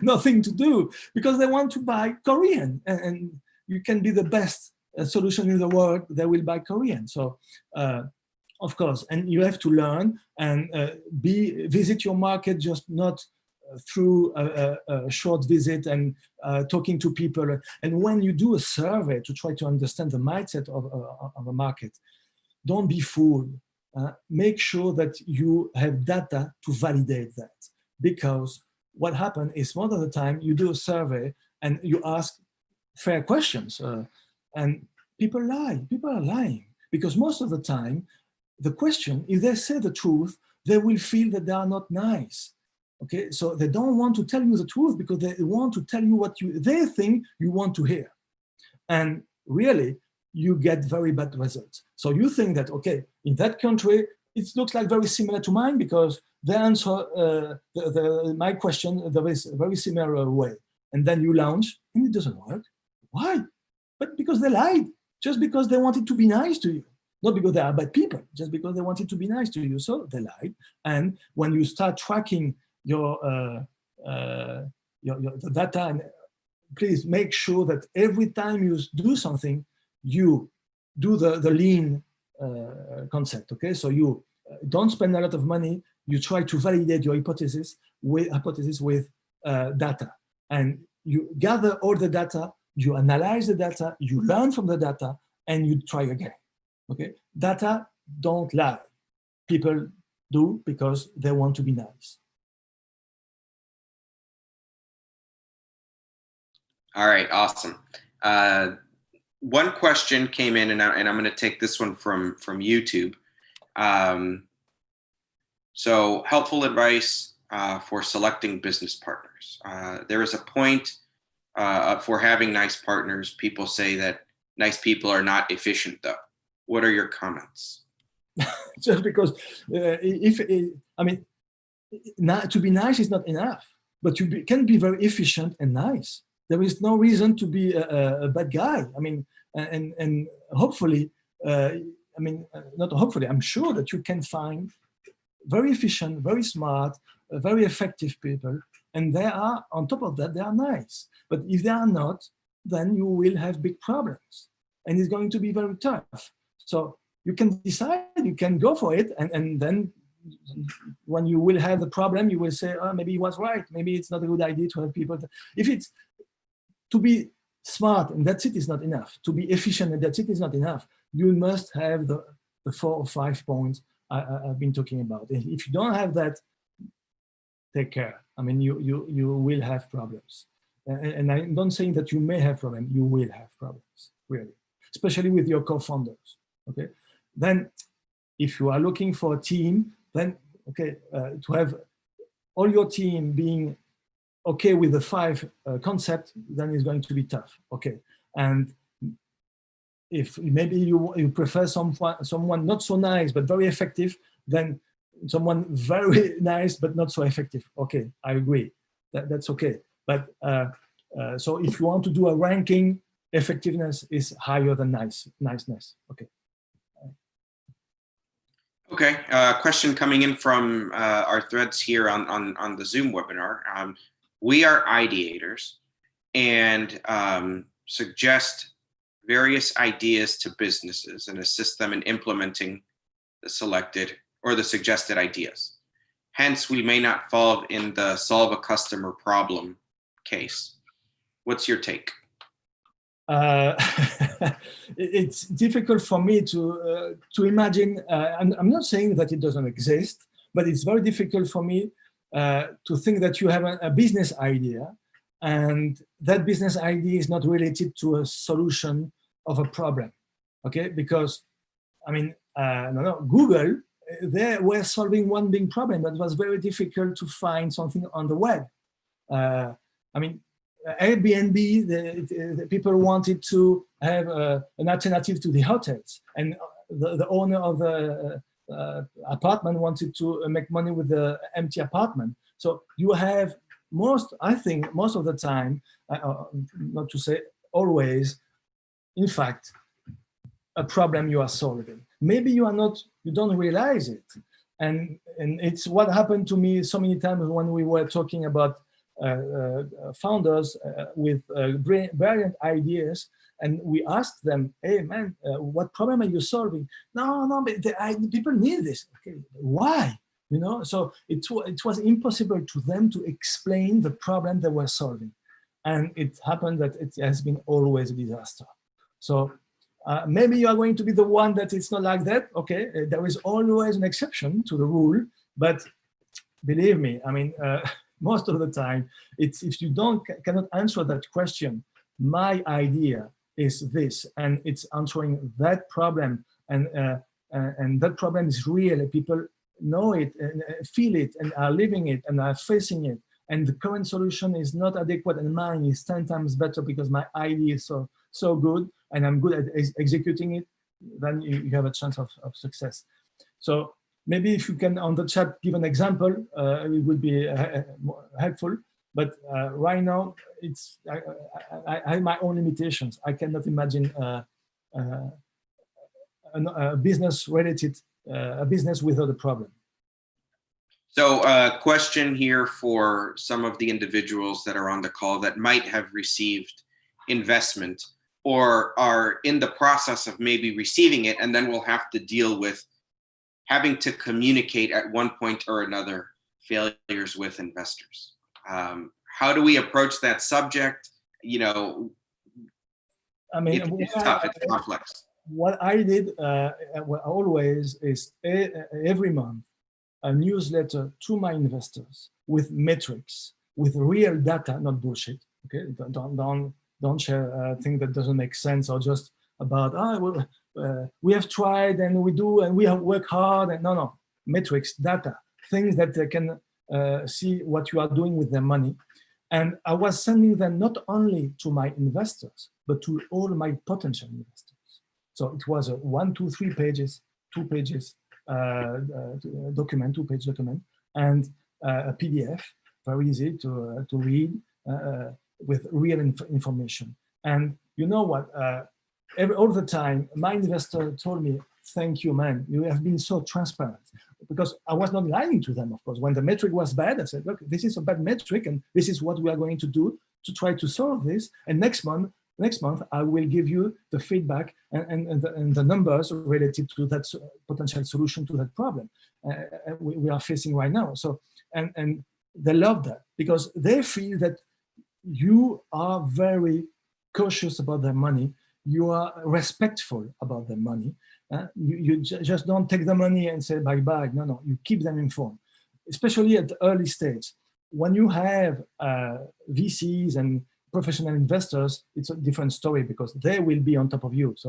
Nothing to do, because they want to buy Korean, and you can be the best solution in the world, they will buy Korean. So of course, and you have to learn and visit your market, just not through a short visit and talking to people. And when you do a survey to try to understand the mindset of a market, don't be fooled. Make sure that you have data to validate that, because what happens is most of the time you do a survey and you ask fair questions, and people lie. People are lying, because most of the time the question, if they say the truth, they will feel that they are not nice. Okay, so they don't want to tell you the truth because they want to tell you what they think you want to hear, and really you get very bad results. So you think that, okay, in that country it looks like very similar to mine, because they answer my question there is a very similar way, and then you launch and it doesn't work. Why? But because they lied, just because they wanted to be nice to you. Not because they are bad people, just because they wanted to be nice to you. So they lied. And when you start tracking your data, and please make sure that every time you do something, you do the lean concept. Okay, so you don't spend a lot of money. You try to validate your hypothesis with data, and you gather all the data. You analyze the data. You learn from the data, and you try again. Okay, data don't lie. People do because they want to be nice. All right, awesome. One question came in, and I'm going to take this one from YouTube. So, helpful advice for selecting business partners. There is a point for having nice partners. People say that nice people are not efficient, though. What are your comments? Just because to be nice is not enough, but you can be very efficient and nice. There is no reason to be a bad guy. I mean, and hopefully, not hopefully, I'm sure that you can find very efficient, very smart, very effective people, and they are, on top of that, they are nice. But if they are not, then you will have big problems, and it's going to be very tough. So you can decide, you can go for it, and then when you will have the problem, you will say, oh, maybe he was right. Maybe it's not a good idea to have people. If it's to be smart and that's it is not enough. To be efficient and that's it is not enough. You must have the 4 or 5 points I've been talking about. And if you don't have that, take care. I mean, you will have problems. And I'm not saying that you may have problems. You will have problems, really, especially with your co-founders. Okay, then if you are looking for a team, then okay, to have all your team being okay with the 5 concept, then it's going to be tough. Okay, and if maybe you prefer someone not so nice but very effective, then someone very nice but not so effective. Okay, I agree. That's okay. But so if you want to do a ranking, effectiveness is higher than niceness. Okay. Okay, question coming in from our threads here on the Zoom webinar. We are ideators and suggest various ideas to businesses and assist them in implementing the selected or the suggested ideas. Hence, we may not fall in the solve a customer problem case. What's your take? It's difficult for me to imagine. I'm not saying that it doesn't exist, but it's very difficult for me to think that you have a business idea and that business idea is not related to a solution of a problem. Okay, because I mean, Google, they were solving one big problem, but it was very difficult to find something on the web. I mean, Airbnb, the people wanted to have an alternative to the hotels, and the owner of the apartment wanted to make money with the empty apartment. So you have I think most of the time, not to say always, in fact, a problem you are solving. Maybe you don't realize it. And it's what happened to me so many times when we were talking about founders with brilliant ideas, and we asked them, hey man, what problem are you solving? No, but people need this. Okay, why? You know, so it was impossible to them to explain the problem they were solving. And it happened that it has been always a disaster. So maybe you are going to be the one that it's not like that. Okay, there is always an exception to the rule, but believe me, I mean, most of the time, it's if you cannot answer that question, my idea is this, and it's answering that problem, and that problem is real. People know it and feel it and are living it and are facing it. And the current solution is not adequate, and mine is 10 times better because my idea is so good, and I'm good at executing it. Then you have a chance of success. So maybe if you can on the chat give an example, it would be helpful. But right now, I have my own limitations. I cannot imagine a business related, a business without a problem. So a question here for some of the individuals that are on the call that might have received investment or are in the process of maybe receiving it, and then we'll have to deal with having to communicate at one point or another failures with investors. How do we approach that subject? You know, I mean, it's tough, it's complex. What I did always is every month, a newsletter to my investors with metrics, with real data, not bullshit. Okay, don't share things that doesn't make sense or just about we have tried and we do and we have worked hard, and no, metrics, data, things that they can see what you are doing with their money. And I was sending them not only to my investors but to all my potential investors. So it was a 1, 2, 3 pages, 2 pages document, 2-page document, and a PDF, very easy to read with real information. And you know what? All the time, my investor told me, "Thank you, man. You have been so transparent." Because I was not lying to them, of course. When the metric was bad, I said, "Look, this is a bad metric, and this is what we are going to do to try to solve this. And next month, I will give you the feedback and the numbers related to that potential solution to that problem we are facing right now." So, and they love that because they feel that you are very cautious about their money. You are respectful about their money. You just don't take the money and say bye-bye. No, you keep them informed, especially at the early stage. When you have VCs and professional investors, it's a different story because they will be on top of you. So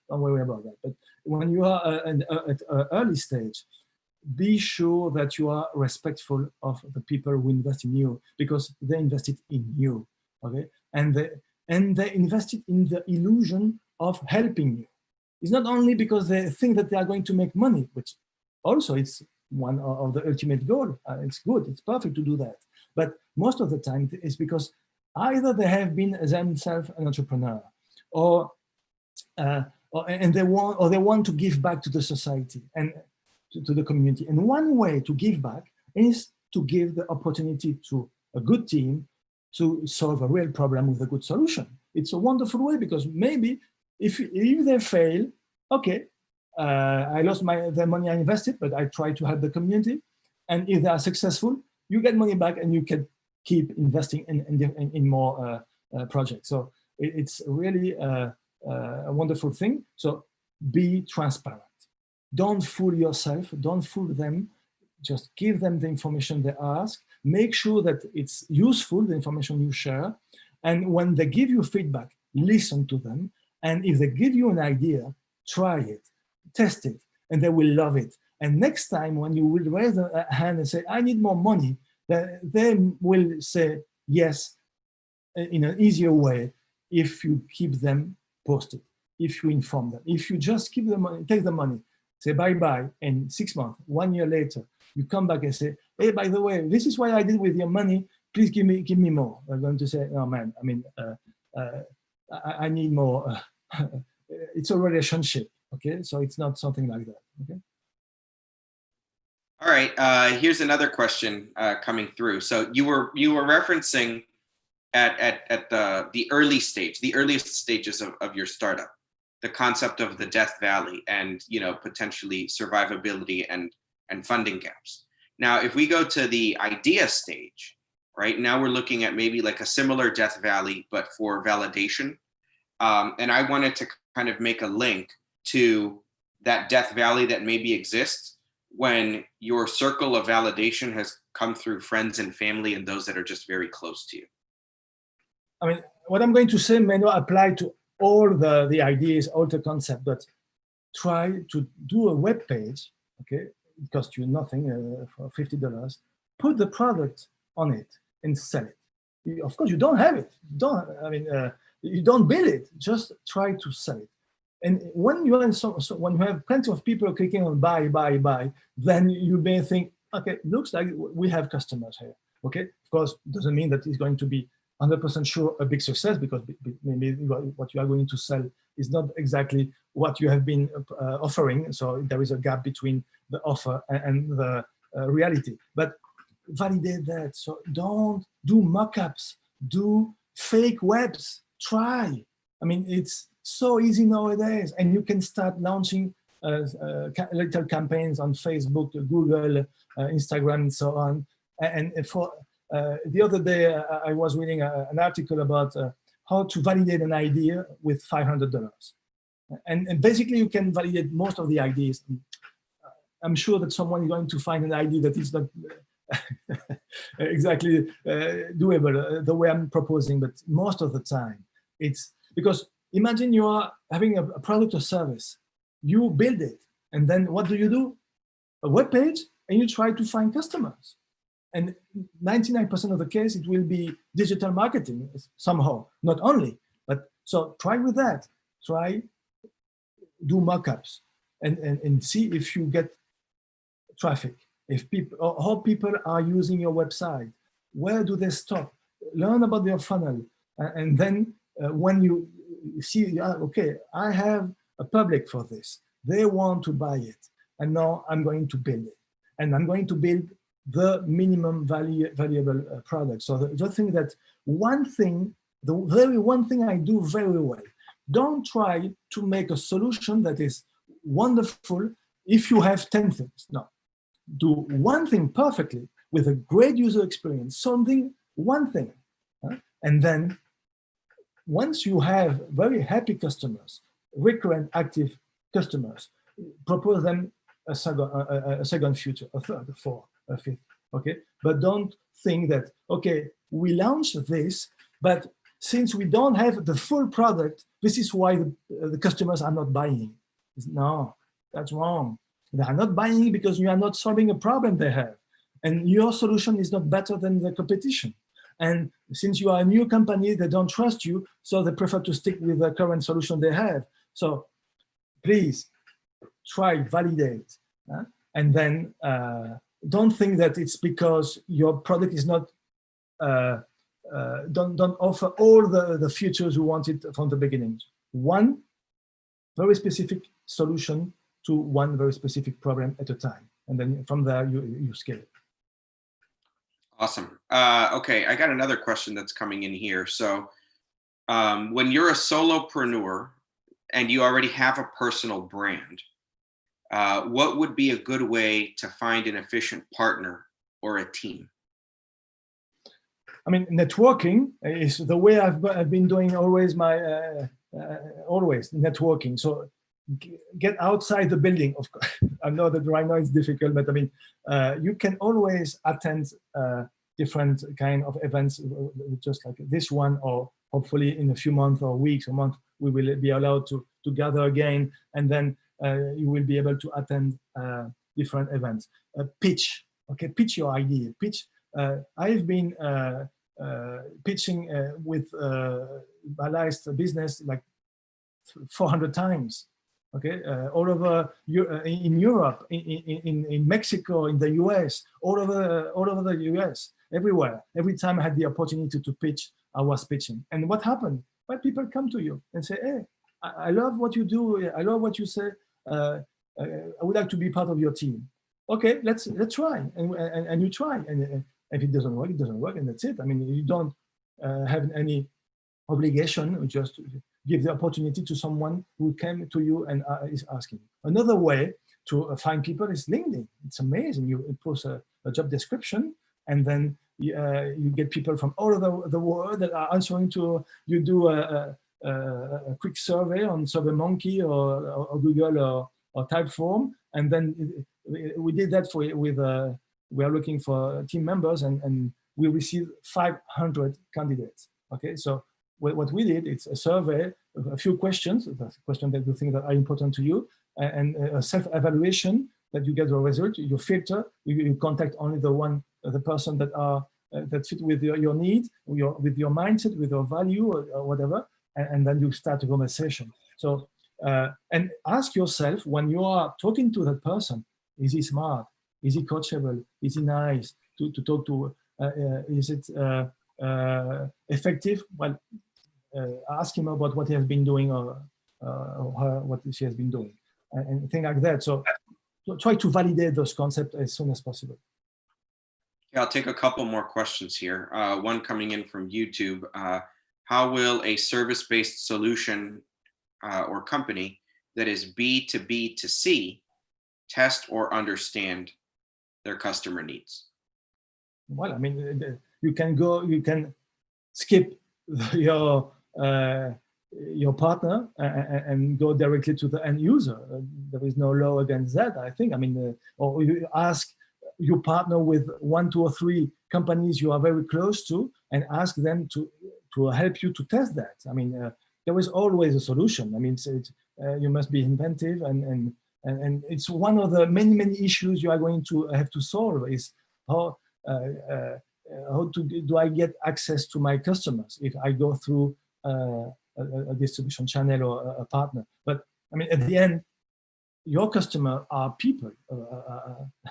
don't worry about that. But when you are at an early stage, be sure that you are respectful of the people who invest in you because they invested in you, okay? And they invested in the illusion of helping you. It's not only because they think that they are going to make money, which also it's one of the ultimate goal. It's good, it's perfect to do that. But most of the time it's because either they have been themselves an entrepreneur or they want to give back to the society and to the community. And one way to give back is to give the opportunity to a good team to solve a real problem with a good solution. It's a wonderful way because maybe if they fail, okay, I lost the money I invested, but I try to help the community. And if they are successful, you get money back and you can keep investing in more projects. So it's really a wonderful thing. So be transparent. Don't fool yourself, don't fool them. Just give them the information they ask. Make sure that it's useful, the information you share. And when they give you feedback, listen to them. And if they give you an idea, try it, test it, and they will love it. And next time when you will raise a hand and say, I need more money, they will say yes in an easier way if you keep them posted, if you inform them. If you just keep the money, take the money, say bye-bye, and 6 months, 1 year later, you come back and say, hey, by the way, this is what I did with your money, please give me more. They're going to say, oh man, I mean, I need more. It's a relationship, okay? So it's not something like that, okay? All right, here's another question coming through. So you were referencing at the early stage, the earliest stages of your startup, the concept of the Death Valley and potentially survivability and funding gaps. Now, if we go to the idea stage, right now we're looking at maybe like a similar Death Valley, but for validation. And I wanted to kind of make a link to that Death Valley that maybe exists when your circle of validation has come through friends and family and those that are just very close to you. I mean, what I'm going to say may not apply to all the ideas, all the concept, but try to do a web page, okay? It costs you nothing, for $50. Put the product on it and sell it. Of course, you don't have it. You don't build it. Just try to sell it. And when you when you have plenty of people clicking on buy, then you may think, okay, looks like we have customers here. Okay, of course, doesn't mean that it's going to be 100% sure a big success because maybe what you are going to sell is not exactly what you have been offering. So there is a gap between the offer and the reality. But validate that. So don't do mock-ups, do fake webs, try. I mean, it's so easy nowadays, and you can start launching little campaigns on Facebook, Google, Instagram, and so on. And for the other day, I was reading an article about how to validate an idea with $500. And basically, you can validate most of the ideas. I'm sure that someone is going to find an idea that is not exactly doable the way I'm proposing, but most of the time, it's because imagine you are having a product or service, you build it, and then what do? A web page, and you try to find customers. And 99% of the case, it will be digital marketing somehow, not only, but so try with that. Try, do mock-ups and see if you get traffic, if people, or how people are using your website, where do they stop? Learn about their funnel. And then when you see, okay, I have a public for this. They want to buy it. And now I'm going to build it. And I'm going to build the minimum valuable product. So the thing that the very one thing I do very well, don't try to make a solution that is wonderful if you have 10 things. No, do one thing perfectly with a great user experience, one thing. And then once you have very happy customers, recurrent active customers, propose them a second feature, a third, a fourth, a fifth, okay? But don't think that, okay, we launched this, but since we don't have the full product, this is why the customers are not buying. No, that's wrong. They are not buying because you are not solving a problem they have. And your solution is not better than the competition. And since you are a new company, they don't trust you, so they prefer to stick with the current solution they have. So please try, validate, and then don't think that it's because your product is not, don't offer all the features you wanted from the beginning. One very specific solution to one very specific problem at a time. And then from there, you scale. Awesome. Okay, I got another question that's coming in here. So when you're a solopreneur and you already have a personal brand, what would be a good way to find an efficient partner or a team? I mean, networking is the way I've been doing always always networking. So get outside the building, of course. I know that right now it's difficult, but I mean, you can always attend different kind of events, just like this one, or hopefully in a few months or weeks or months, we will be allowed to gather again, and then you will be able to attend different events. Pitch, okay, pitch your idea. Pitch. I've been pitching with my last business like 400 times. Okay, all over in Europe, in Mexico, in the US, all over the US, everywhere. Every time I had the opportunity to pitch, I was pitching. And what happened? Well, people come to you and say, "Hey, I love what you do. I love what you say. I would like to be part of your team." Okay, let's try. And you try. And if it doesn't work, it doesn't work, and that's it. I mean, you don't have any obligation, just give the opportunity to someone who came to you and is asking. Another way to find people is LinkedIn. It's amazing. You post a job description, and then you get people from all over the world that are answering to you. Do a quick survey on SurveyMonkey or Google or Typeform, and then we did that we are looking for team members, and we received 500 candidates. Okay, so what we did, it's a survey, a few questions, the questions that you think that are important to you, and a self-evaluation that you get the result. You filter, you contact only the person that fit with your need, with your mindset, with your value or whatever, and then you start a conversation. So and ask yourself, when you are talking to that person, is he smart? Is he coachable? Is he nice to talk to? Is it effective? Well, ask him about what he has been doing or her, what she has been doing, and things like that. So try to validate those concepts as soon as possible. Yeah, I'll take a couple more questions here. One coming in from YouTube. How will a service-based solution or company that is B2B to C test or understand their customer needs? Well, I mean, you can skip your partner and go directly to the end user. There is no law against that, I think. I mean, or you ask your partner with 1, 2, or 3 companies you are very close to, and ask them to help you to test that. I mean, there is always a solution. I mean, you must be inventive, and it's one of the many issues you are going to have to solve, is how do I get access to my customers if I go through a distribution channel or a partner. But I mean, at the end, your customer are people,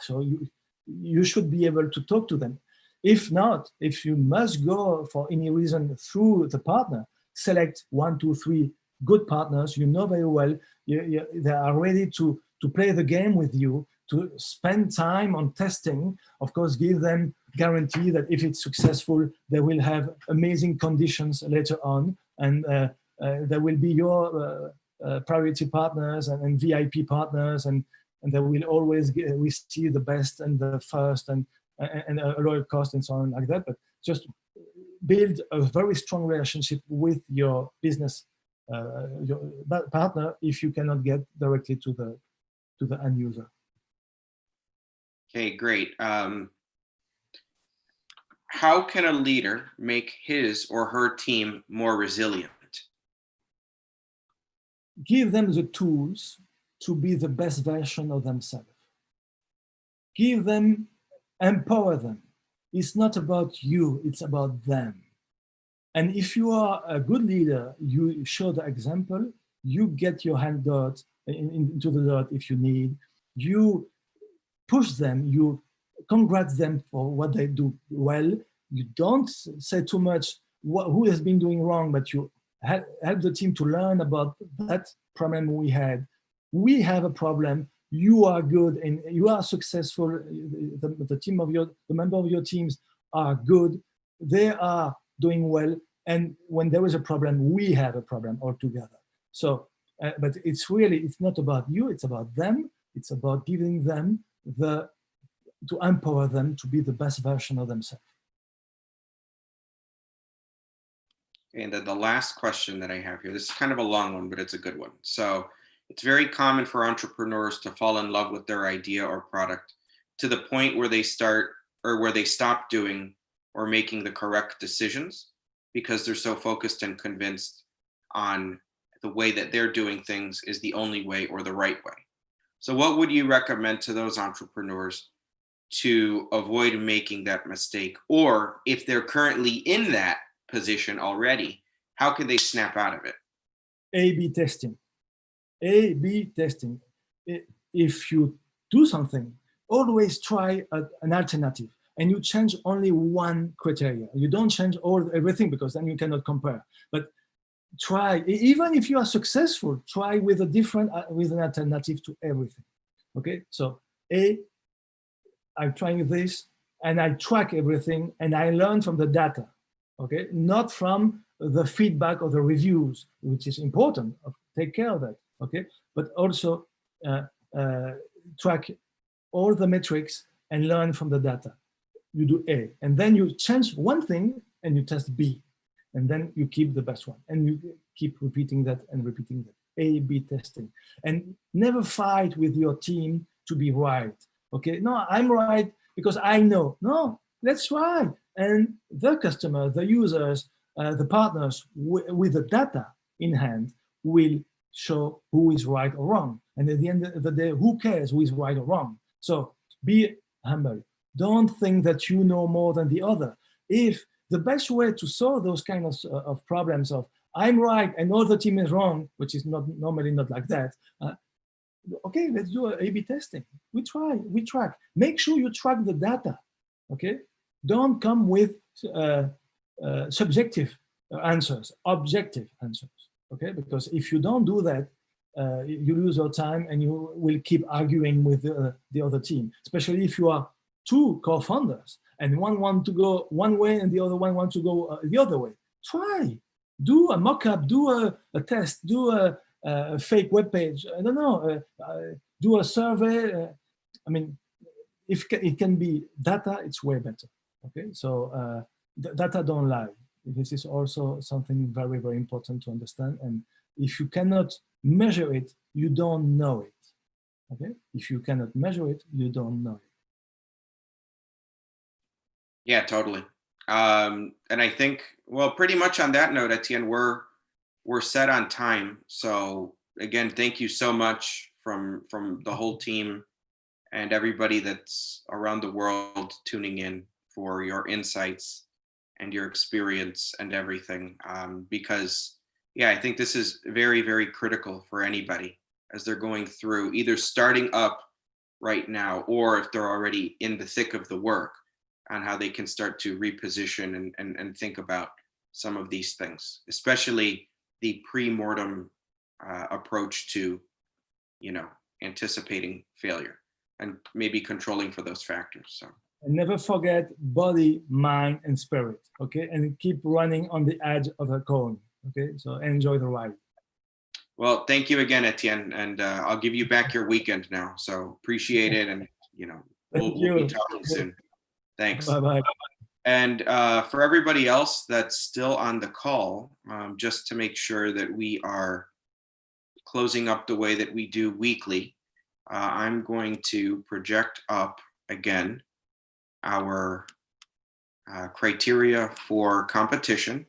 so you should be able to talk to them. If not, if you must go for any reason through the partner, select 1, 2, 3 good partners you know very well. They are ready to play the game with you, to spend time on testing. Of course, give them guarantee that if it's successful, they will have amazing conditions later on, and they will be your priority partners and VIP partners, and they will always receive the best and the first and a lower cost and so on like that. But just build a very strong relationship with your business your partner if you cannot get directly to the end user. Okay, great. how can a leader make his or her team more resilient? Give them the tools to be the best version of themselves. Give them, empower them. It's not about you, it's about them. And if you are a good leader, you show the example, you get your hand into the dirt if you need, you push them, you congratulate them for what they do well. You don't say too much who has been doing wrong, but you help the team to learn about that problem we had. We have a problem, you are good and you are successful, the member of your teams are good, they are doing well, and when there is a problem, we have a problem altogether. So, but it's not about you, it's about them, it's about giving them to empower them to be the best version of themselves. And then the last question that I have here, this is kind of a long one, but it's a good one. So it's very common for entrepreneurs to fall in love with their idea or product to the point where they start or where they stop doing or making the correct decisions because they're so focused and convinced on the way that they're doing things is the only way or the right way. So what would you recommend to those entrepreneurs to avoid making that mistake? Or if they're currently in that position already, how can they snap out of it? A/B testing. A/B testing. If you do something, always try an alternative, and you change only one criteria. You don't change everything because then you cannot compare. But try, even if you are successful, try with an alternative to everything. Okay, so I'm trying this, and I track everything, and I learn from the data. Okay, not from the feedback or the reviews, which is important. Take care of that. Okay, but also track all the metrics and learn from the data. You do A, and then you change one thing and you test B, and then you keep the best one, and you keep repeating that and repeating that. A/B testing, and never fight with your team to be right. Okay, no, I'm right because I know. No, let's try. And the customer, the users, the partners with the data in hand will show who is right or wrong. And at the end of the day, who cares who is right or wrong? So be humble. Don't think that you know more than the other. If the best way to solve those kinds of problems of I'm right and all the team is wrong, which is normally not like that, okay, let's do A/B testing. We try, we track. Make sure you track the data, okay? Don't come with subjective answers, objective answers, okay? Because if you don't do that, you lose your time and you will keep arguing with the other team, especially if you are two co-founders and one wants to go one way and the other one wants to go the other way. Try, do a mock-up, do a test, do a fake web page, I don't know, do a survey. I mean, if it can be data, it's way better. Okay, so data don't lie. This is also something very, very important to understand. And if you cannot measure it, you don't know it. Okay, if you cannot measure it, you don't know it. Yeah, totally. And I think, well, pretty much on that note, Etienne, we're set on time. So again, thank you so much from the whole team and everybody that's around the world tuning in for your insights and your experience and everything. Because yeah, I think this is very, very critical for anybody as they're going through either starting up right now or if they're already in the thick of the work on how they can start to reposition and think about some of these things, especially the pre-mortem approach to, anticipating failure and maybe controlling for those factors. So. And never forget body, mind, and spirit, okay? And keep running on the edge of the coin, okay? So enjoy the ride. Well, thank you again, Etienne, and I'll give you back your weekend now. So appreciate it, and we'll be talking soon. Thanks. Bye-bye. And for everybody else that's still on the call, just to make sure that we are closing up the way that we do weekly, I'm going to project up again our criteria for competition,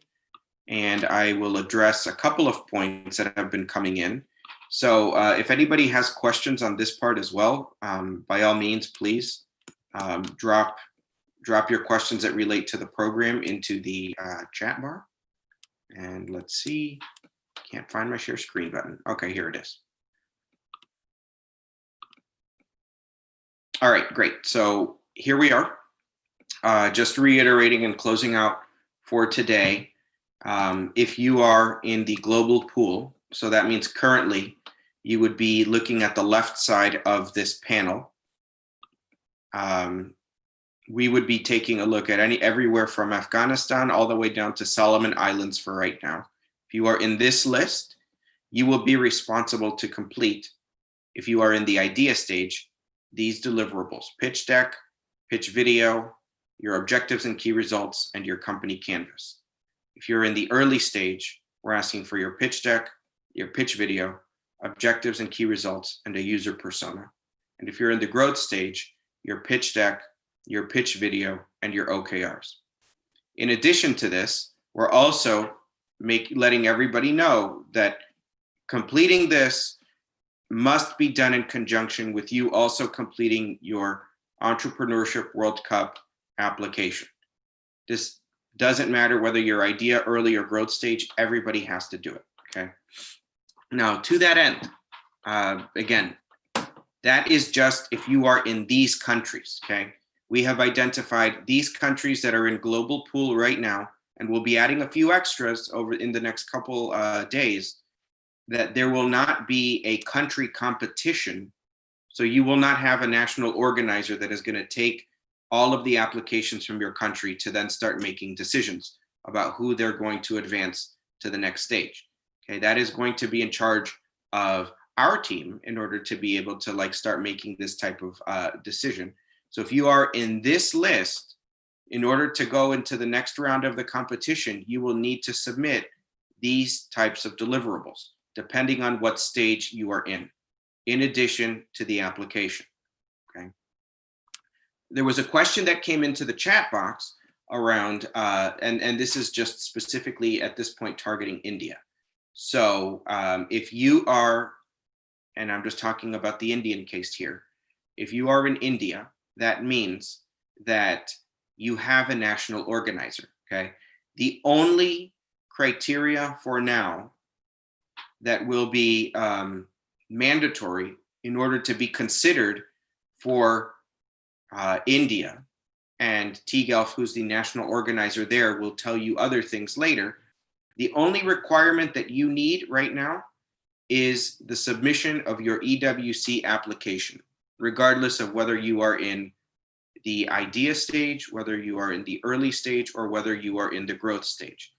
and I will address a couple of points that have been coming in. So if anybody has questions on this part as well, by all means, please drop your questions that relate to the program into the chat bar. And let's see, can't find my share screen button. Okay, here it is. All right, great. So here we are. Just reiterating and closing out for today. If you are in the global pool, so that means currently you would be looking at the left side of this panel. We would be taking a look at everywhere from Afghanistan all the way down to Solomon Islands for right now. If you are in this list, you will be responsible to complete, if you are in the idea stage, these deliverables: pitch deck, pitch video, your objectives and key results, and your company canvas. If you're in the early stage, we're asking for your pitch deck, your pitch video, objectives and key results, and a user persona. And if you're in the growth stage, your pitch deck, your pitch video, and your OKRs. In addition to this, we're also letting everybody know that completing this must be done in conjunction with you also completing your Entrepreneurship World Cup application. This doesn't matter whether you're idea, early, or growth stage, everybody has to do it, okay? Now, to that end, again, that is just if you are in these countries, okay? We have identified these countries that are in global pool right now, and we'll be adding a few extras over in the next couple days, that there will not be a country competition. So you will not have a national organizer that is going to take all of the applications from your country to then start making decisions about who they're going to advance to the next stage. Okay, that is going to be in charge of our team in order to be able to start making this type of decision. So if you are in this list, in order to go into the next round of the competition, you will need to submit these types of deliverables, depending on what stage you are in addition to the application, okay? There was a question that came into the chat box around, and this is just specifically at this point targeting India. So if you are, and I'm just talking about the Indian case here, if you are in India, that means that you have a national organizer, okay? The only criteria for now that will be mandatory in order to be considered for India, and T-Gelf, who's the national organizer there, will tell you other things later. The only requirement that you need right now is the submission of your EWC application, regardless of whether you are in the idea stage, whether you are in the early stage, or whether you are in the growth stage.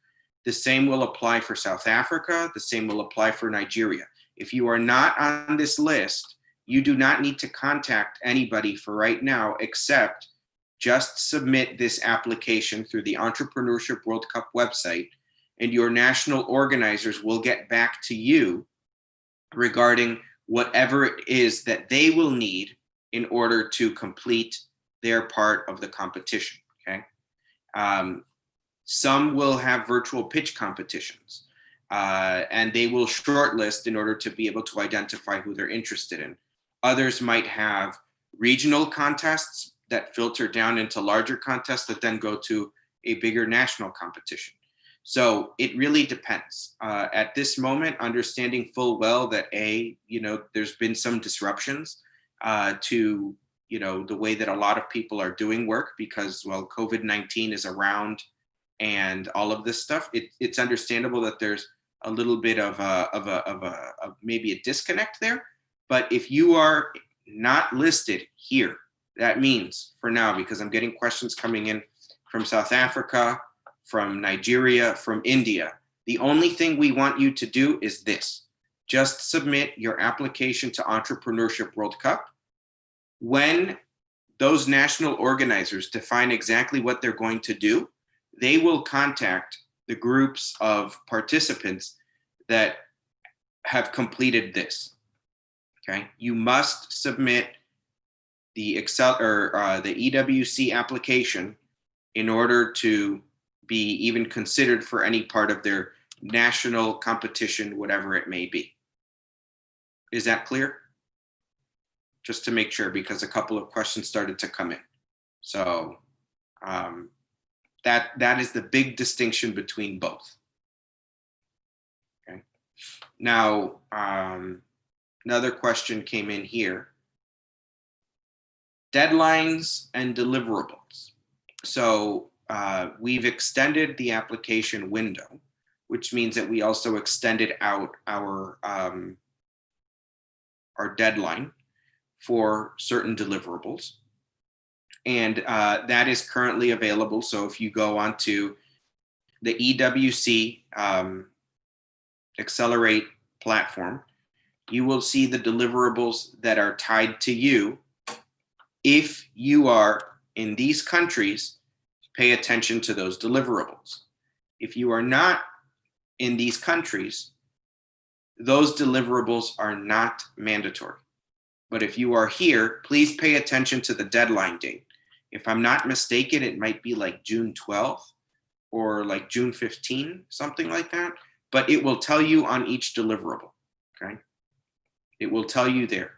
The same will apply for South Africa. The same will apply for Nigeria. If you are not on this list, you do not need to contact anybody for right now, except just submit this application through the Entrepreneurship World Cup website, and your national organizers will get back to you regarding whatever it is that they will need in order to complete their part of the competition, okay? Some will have virtual pitch competitions, and they will shortlist in order to be able to identify who they're interested in. Others might have regional contests that filter down into larger contests that then go to a bigger national competition. So it really depends. At this moment, understanding full well that there's been some disruptions to the way that a lot of people are doing work because, well, COVID-19 is around and all of this stuff. It's understandable that there's a little bit of maybe a disconnect there. But if you are not listed here, that means for now, because I'm getting questions coming in from South Africa, from Nigeria, from India, the only thing we want you to do is this. Just submit your application to Entrepreneurship World Cup. When those national organizers define exactly what they're going to do, they will contact the groups of participants that have completed this. Okay, you must submit the Excel or the EWC application in order to be even considered for any part of their national competition, whatever it may be. Is that clear? Just to make sure, because a couple of questions started to come in. So that is the big distinction between both. Okay. Now, another question came in here. Deadlines and deliverables. So we've extended the application window, which means that we also extended out our deadline for certain deliverables. And that is currently available. So if you go onto the EWC Accelerate platform, you will see the deliverables that are tied to you. If you are in these countries, pay attention to those deliverables. If you are not in these countries, those deliverables are not mandatory. But if you are here, please pay attention to the deadline date. If I'm not mistaken, it might be like June 12th or like June 15, something like that. But it will tell you on each deliverable, okay? It will tell you there.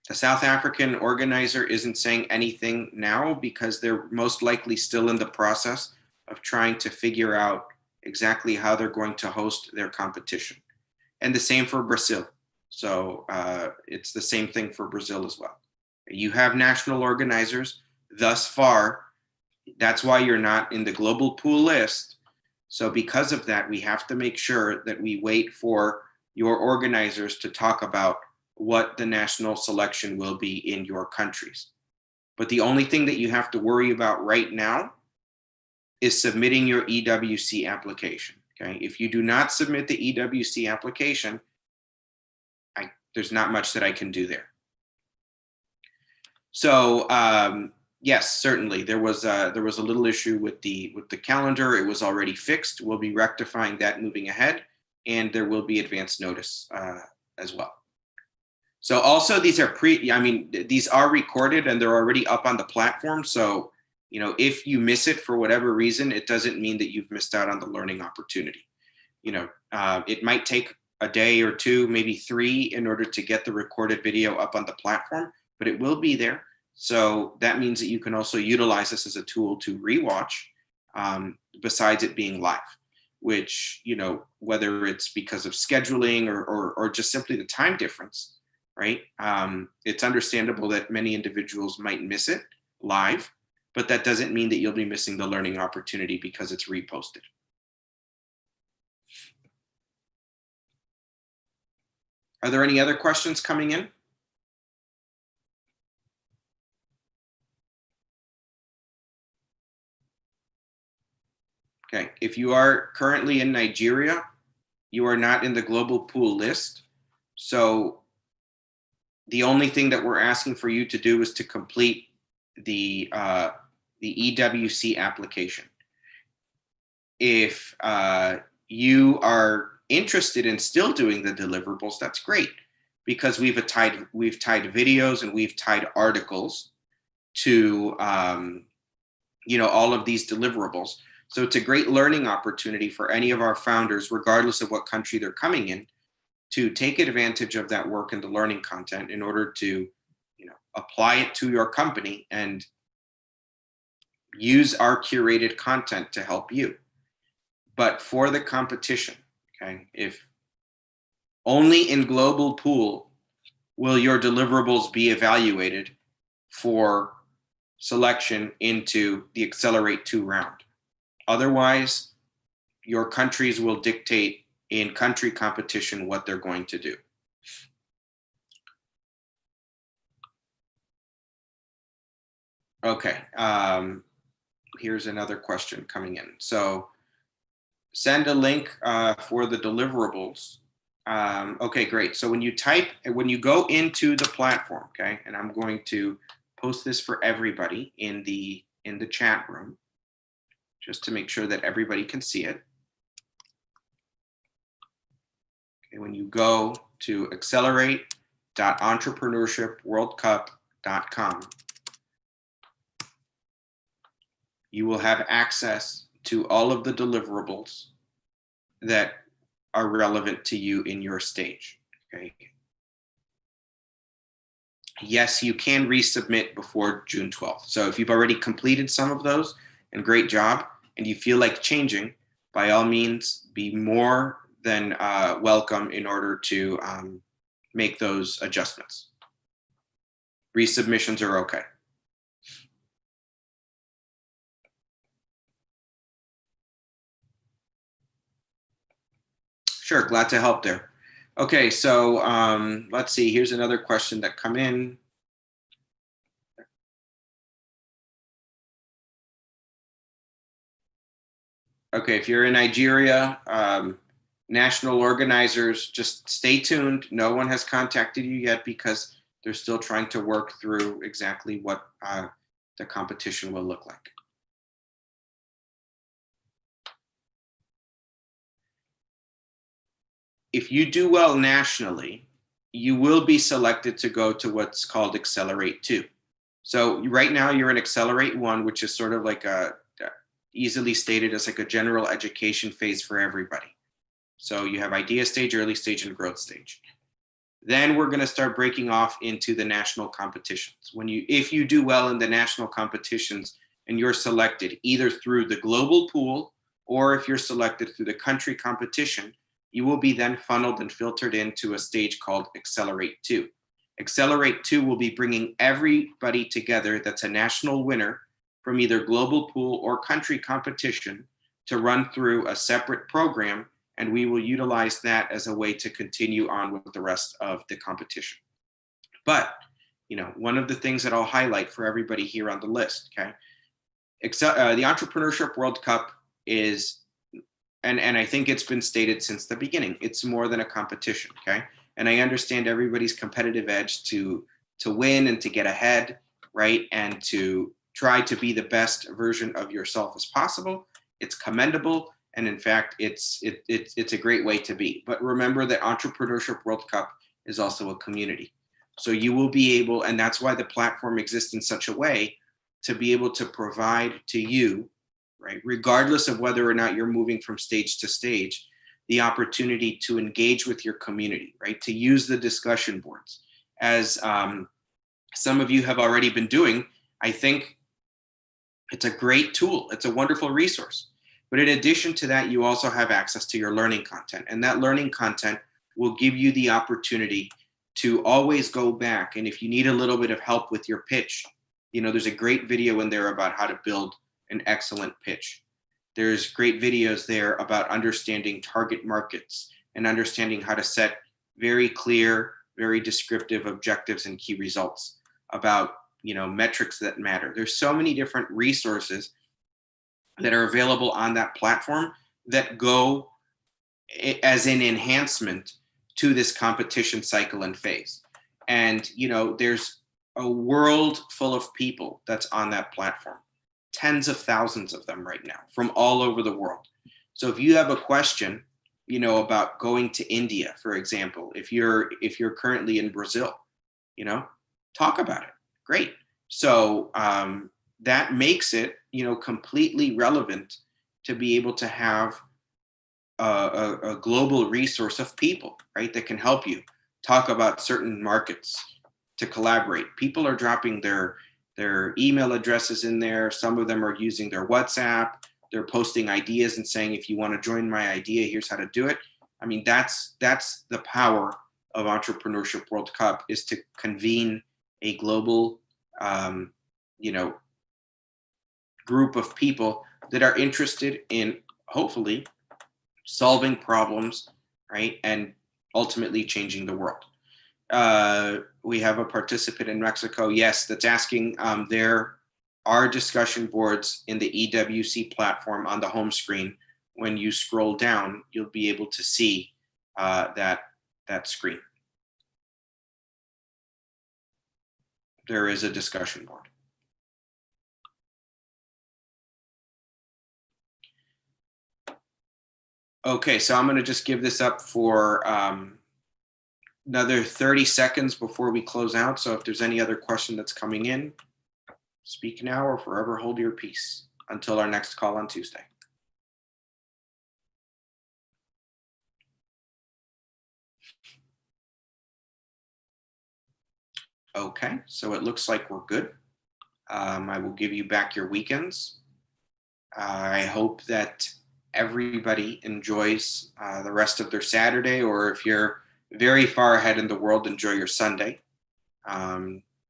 The South African organizer isn't saying anything now because they're most likely still in the process of trying to figure out exactly how they're going to host their competition. And the same for Brazil. So it's the same thing for Brazil as well. You have national organizers thus far. That's why you're not in the global pool list. So because of that, we have to make sure that we wait for your organizers to talk about what the national selection will be in your countries. But the only thing that you have to worry about right now is submitting your EWC application. Okay, if you do not submit the EWC application, there's not much that I can do there. So yes, certainly there was a little issue with the calendar. It was already fixed. We'll be rectifying that moving ahead, and there will be advance notice as well. So also these are these are recorded and they're already up on the platform. So if you miss it for whatever reason, it doesn't mean that you've missed out on the learning opportunity. It might take a day or two, maybe 3, in order to get the recorded video up on the platform, but it will be there. So that means that you can also utilize this as a tool to rewatch, besides it being live, which, whether it's because of scheduling or just simply the time difference, right? It's understandable that many individuals might miss it live, but that doesn't mean that you'll be missing the learning opportunity because it's reposted. Are there any other questions coming in? Okay, if you are currently in Nigeria, you are not in the global pool list. So the only thing that we're asking for you to do is to complete the EWC application. If you are interested in still doing the deliverables, that's great, because we've tied videos and we've tied articles to all of these deliverables. So it's a great learning opportunity for any of our founders, regardless of what country they're coming in, to take advantage of that work and the learning content in order to apply it to your company and use our curated content to help you. But for the competition, okay, if only in global pool will your deliverables be evaluated for selection into the Accelerate 2 round. Otherwise, your countries will dictate in country competition what they're going to do. Okay, here's another question coming in. So send a link for the deliverables. Okay, great. So when you go into the platform, okay, and I'm going to post this for everybody in the chat room, just to make sure that everybody can see it. Okay, when you go to accelerate.entrepreneurship World Cup you will have access to all of the deliverables that are relevant to you in your stage. Okay. Yes, you can resubmit before June 12th. So if you've already completed some of those, and great job, and you feel like changing, by all means, be more than welcome in order to make those adjustments. Resubmissions are okay. Sure, glad to help there. Okay, so let's see, here's another question that come in. Okay, if you're in Nigeria, national organizers, just stay tuned. No one has contacted you yet because they're still trying to work through exactly what the competition will look like. If you do well nationally, you will be selected to go to what's called Accelerate 2. So right now you're in Accelerate 1, which is sort of like easily stated as like a general education phase for everybody. So you have idea stage, early stage, and growth stage. Then we're going to start breaking off into the national competitions. If you do well in the national competitions and you're selected either through the global pool or if you're selected through the country competition, you will be then funneled and filtered into a stage called Accelerate 2. Accelerate 2 will be bringing everybody together that's a national winner from either global pool or country competition to run through a separate program, and we will utilize that as a way to continue on with the rest of the competition. But, one of the things that I'll highlight for everybody here on the list, okay? The Entrepreneurship World Cup is, and I think it's been stated since the beginning, it's more than a competition, okay? And I understand everybody's competitive edge to win and to get ahead, right? And to try to be the best version of yourself as possible. It's commendable. And in fact, it's a great way to be. But remember that Entrepreneurship World Cup is also a community. So you will be able, and that's why the platform exists in such a way, to be able to provide to you, right, regardless of whether or not you're moving from stage to stage, the opportunity to engage with your community, right, to use the discussion boards. As some of you have already been doing, I think it's a great tool. It's a wonderful resource. But in addition to that, you also have access to your learning content. And that learning content will give you the opportunity to always go back. And if you need a little bit of help with your pitch, there's a great video in there about how to build an excellent pitch. There's great videos there about understanding target markets and understanding how to set very clear, very descriptive objectives and key results, about metrics that matter. There's so many different resources that are available on that platform that go as an enhancement to this competition cycle and phase. And there's a world full of people that's on that platform, tens of thousands of them right now from all over the world. So if you have a question, about going to India, for example, if you're currently in Brazil, talk about it. Great. So that makes it, completely relevant to be able to have a global resource of people, right, that can help you talk about certain markets, to collaborate. People are dropping their email addresses in there. Some of them are using their WhatsApp. They're posting ideas and saying, if you want to join my idea, here's how to do it. I mean, that's the power of Entrepreneurship World Cup, is to convene a global, group of people that are interested in hopefully solving problems, right, and ultimately changing the world. We have a participant in Mexico, yes, that's asking. There are discussion boards in the EWC platform on the home screen. When you scroll down, you'll be able to see that screen. There is a discussion board. Okay, so I'm going to just give this up for another 30 seconds before we close out. So if there's any other question that's coming in, speak now or forever hold your peace until our next call on Tuesday. Okay, so it looks like we're good. I will give you back your weekends. I hope that everybody enjoys the rest of their Saturday, or if you're very far ahead in the world, enjoy your Sunday.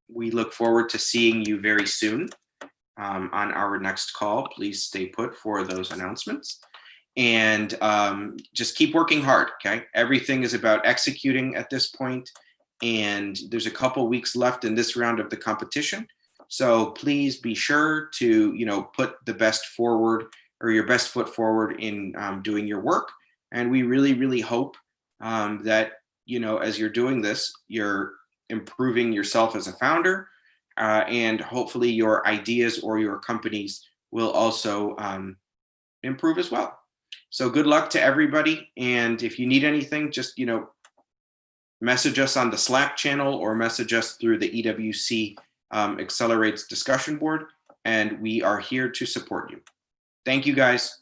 We look forward to seeing you very soon on our next call. Please stay put for those announcements. And just keep working hard, okay? Everything is about executing at this point, and there's a couple weeks left in this round of the competition. So please be sure to, put the best forward, or your best foot forward in doing your work. And we really, really hope that, as you're doing this, you're improving yourself as a founder, and hopefully your ideas or your companies will also improve as well. So good luck to everybody. And if you need anything, just, message us on the Slack channel or message us through the EWC Accelerates discussion board, and we are here to support you. Thank you, guys.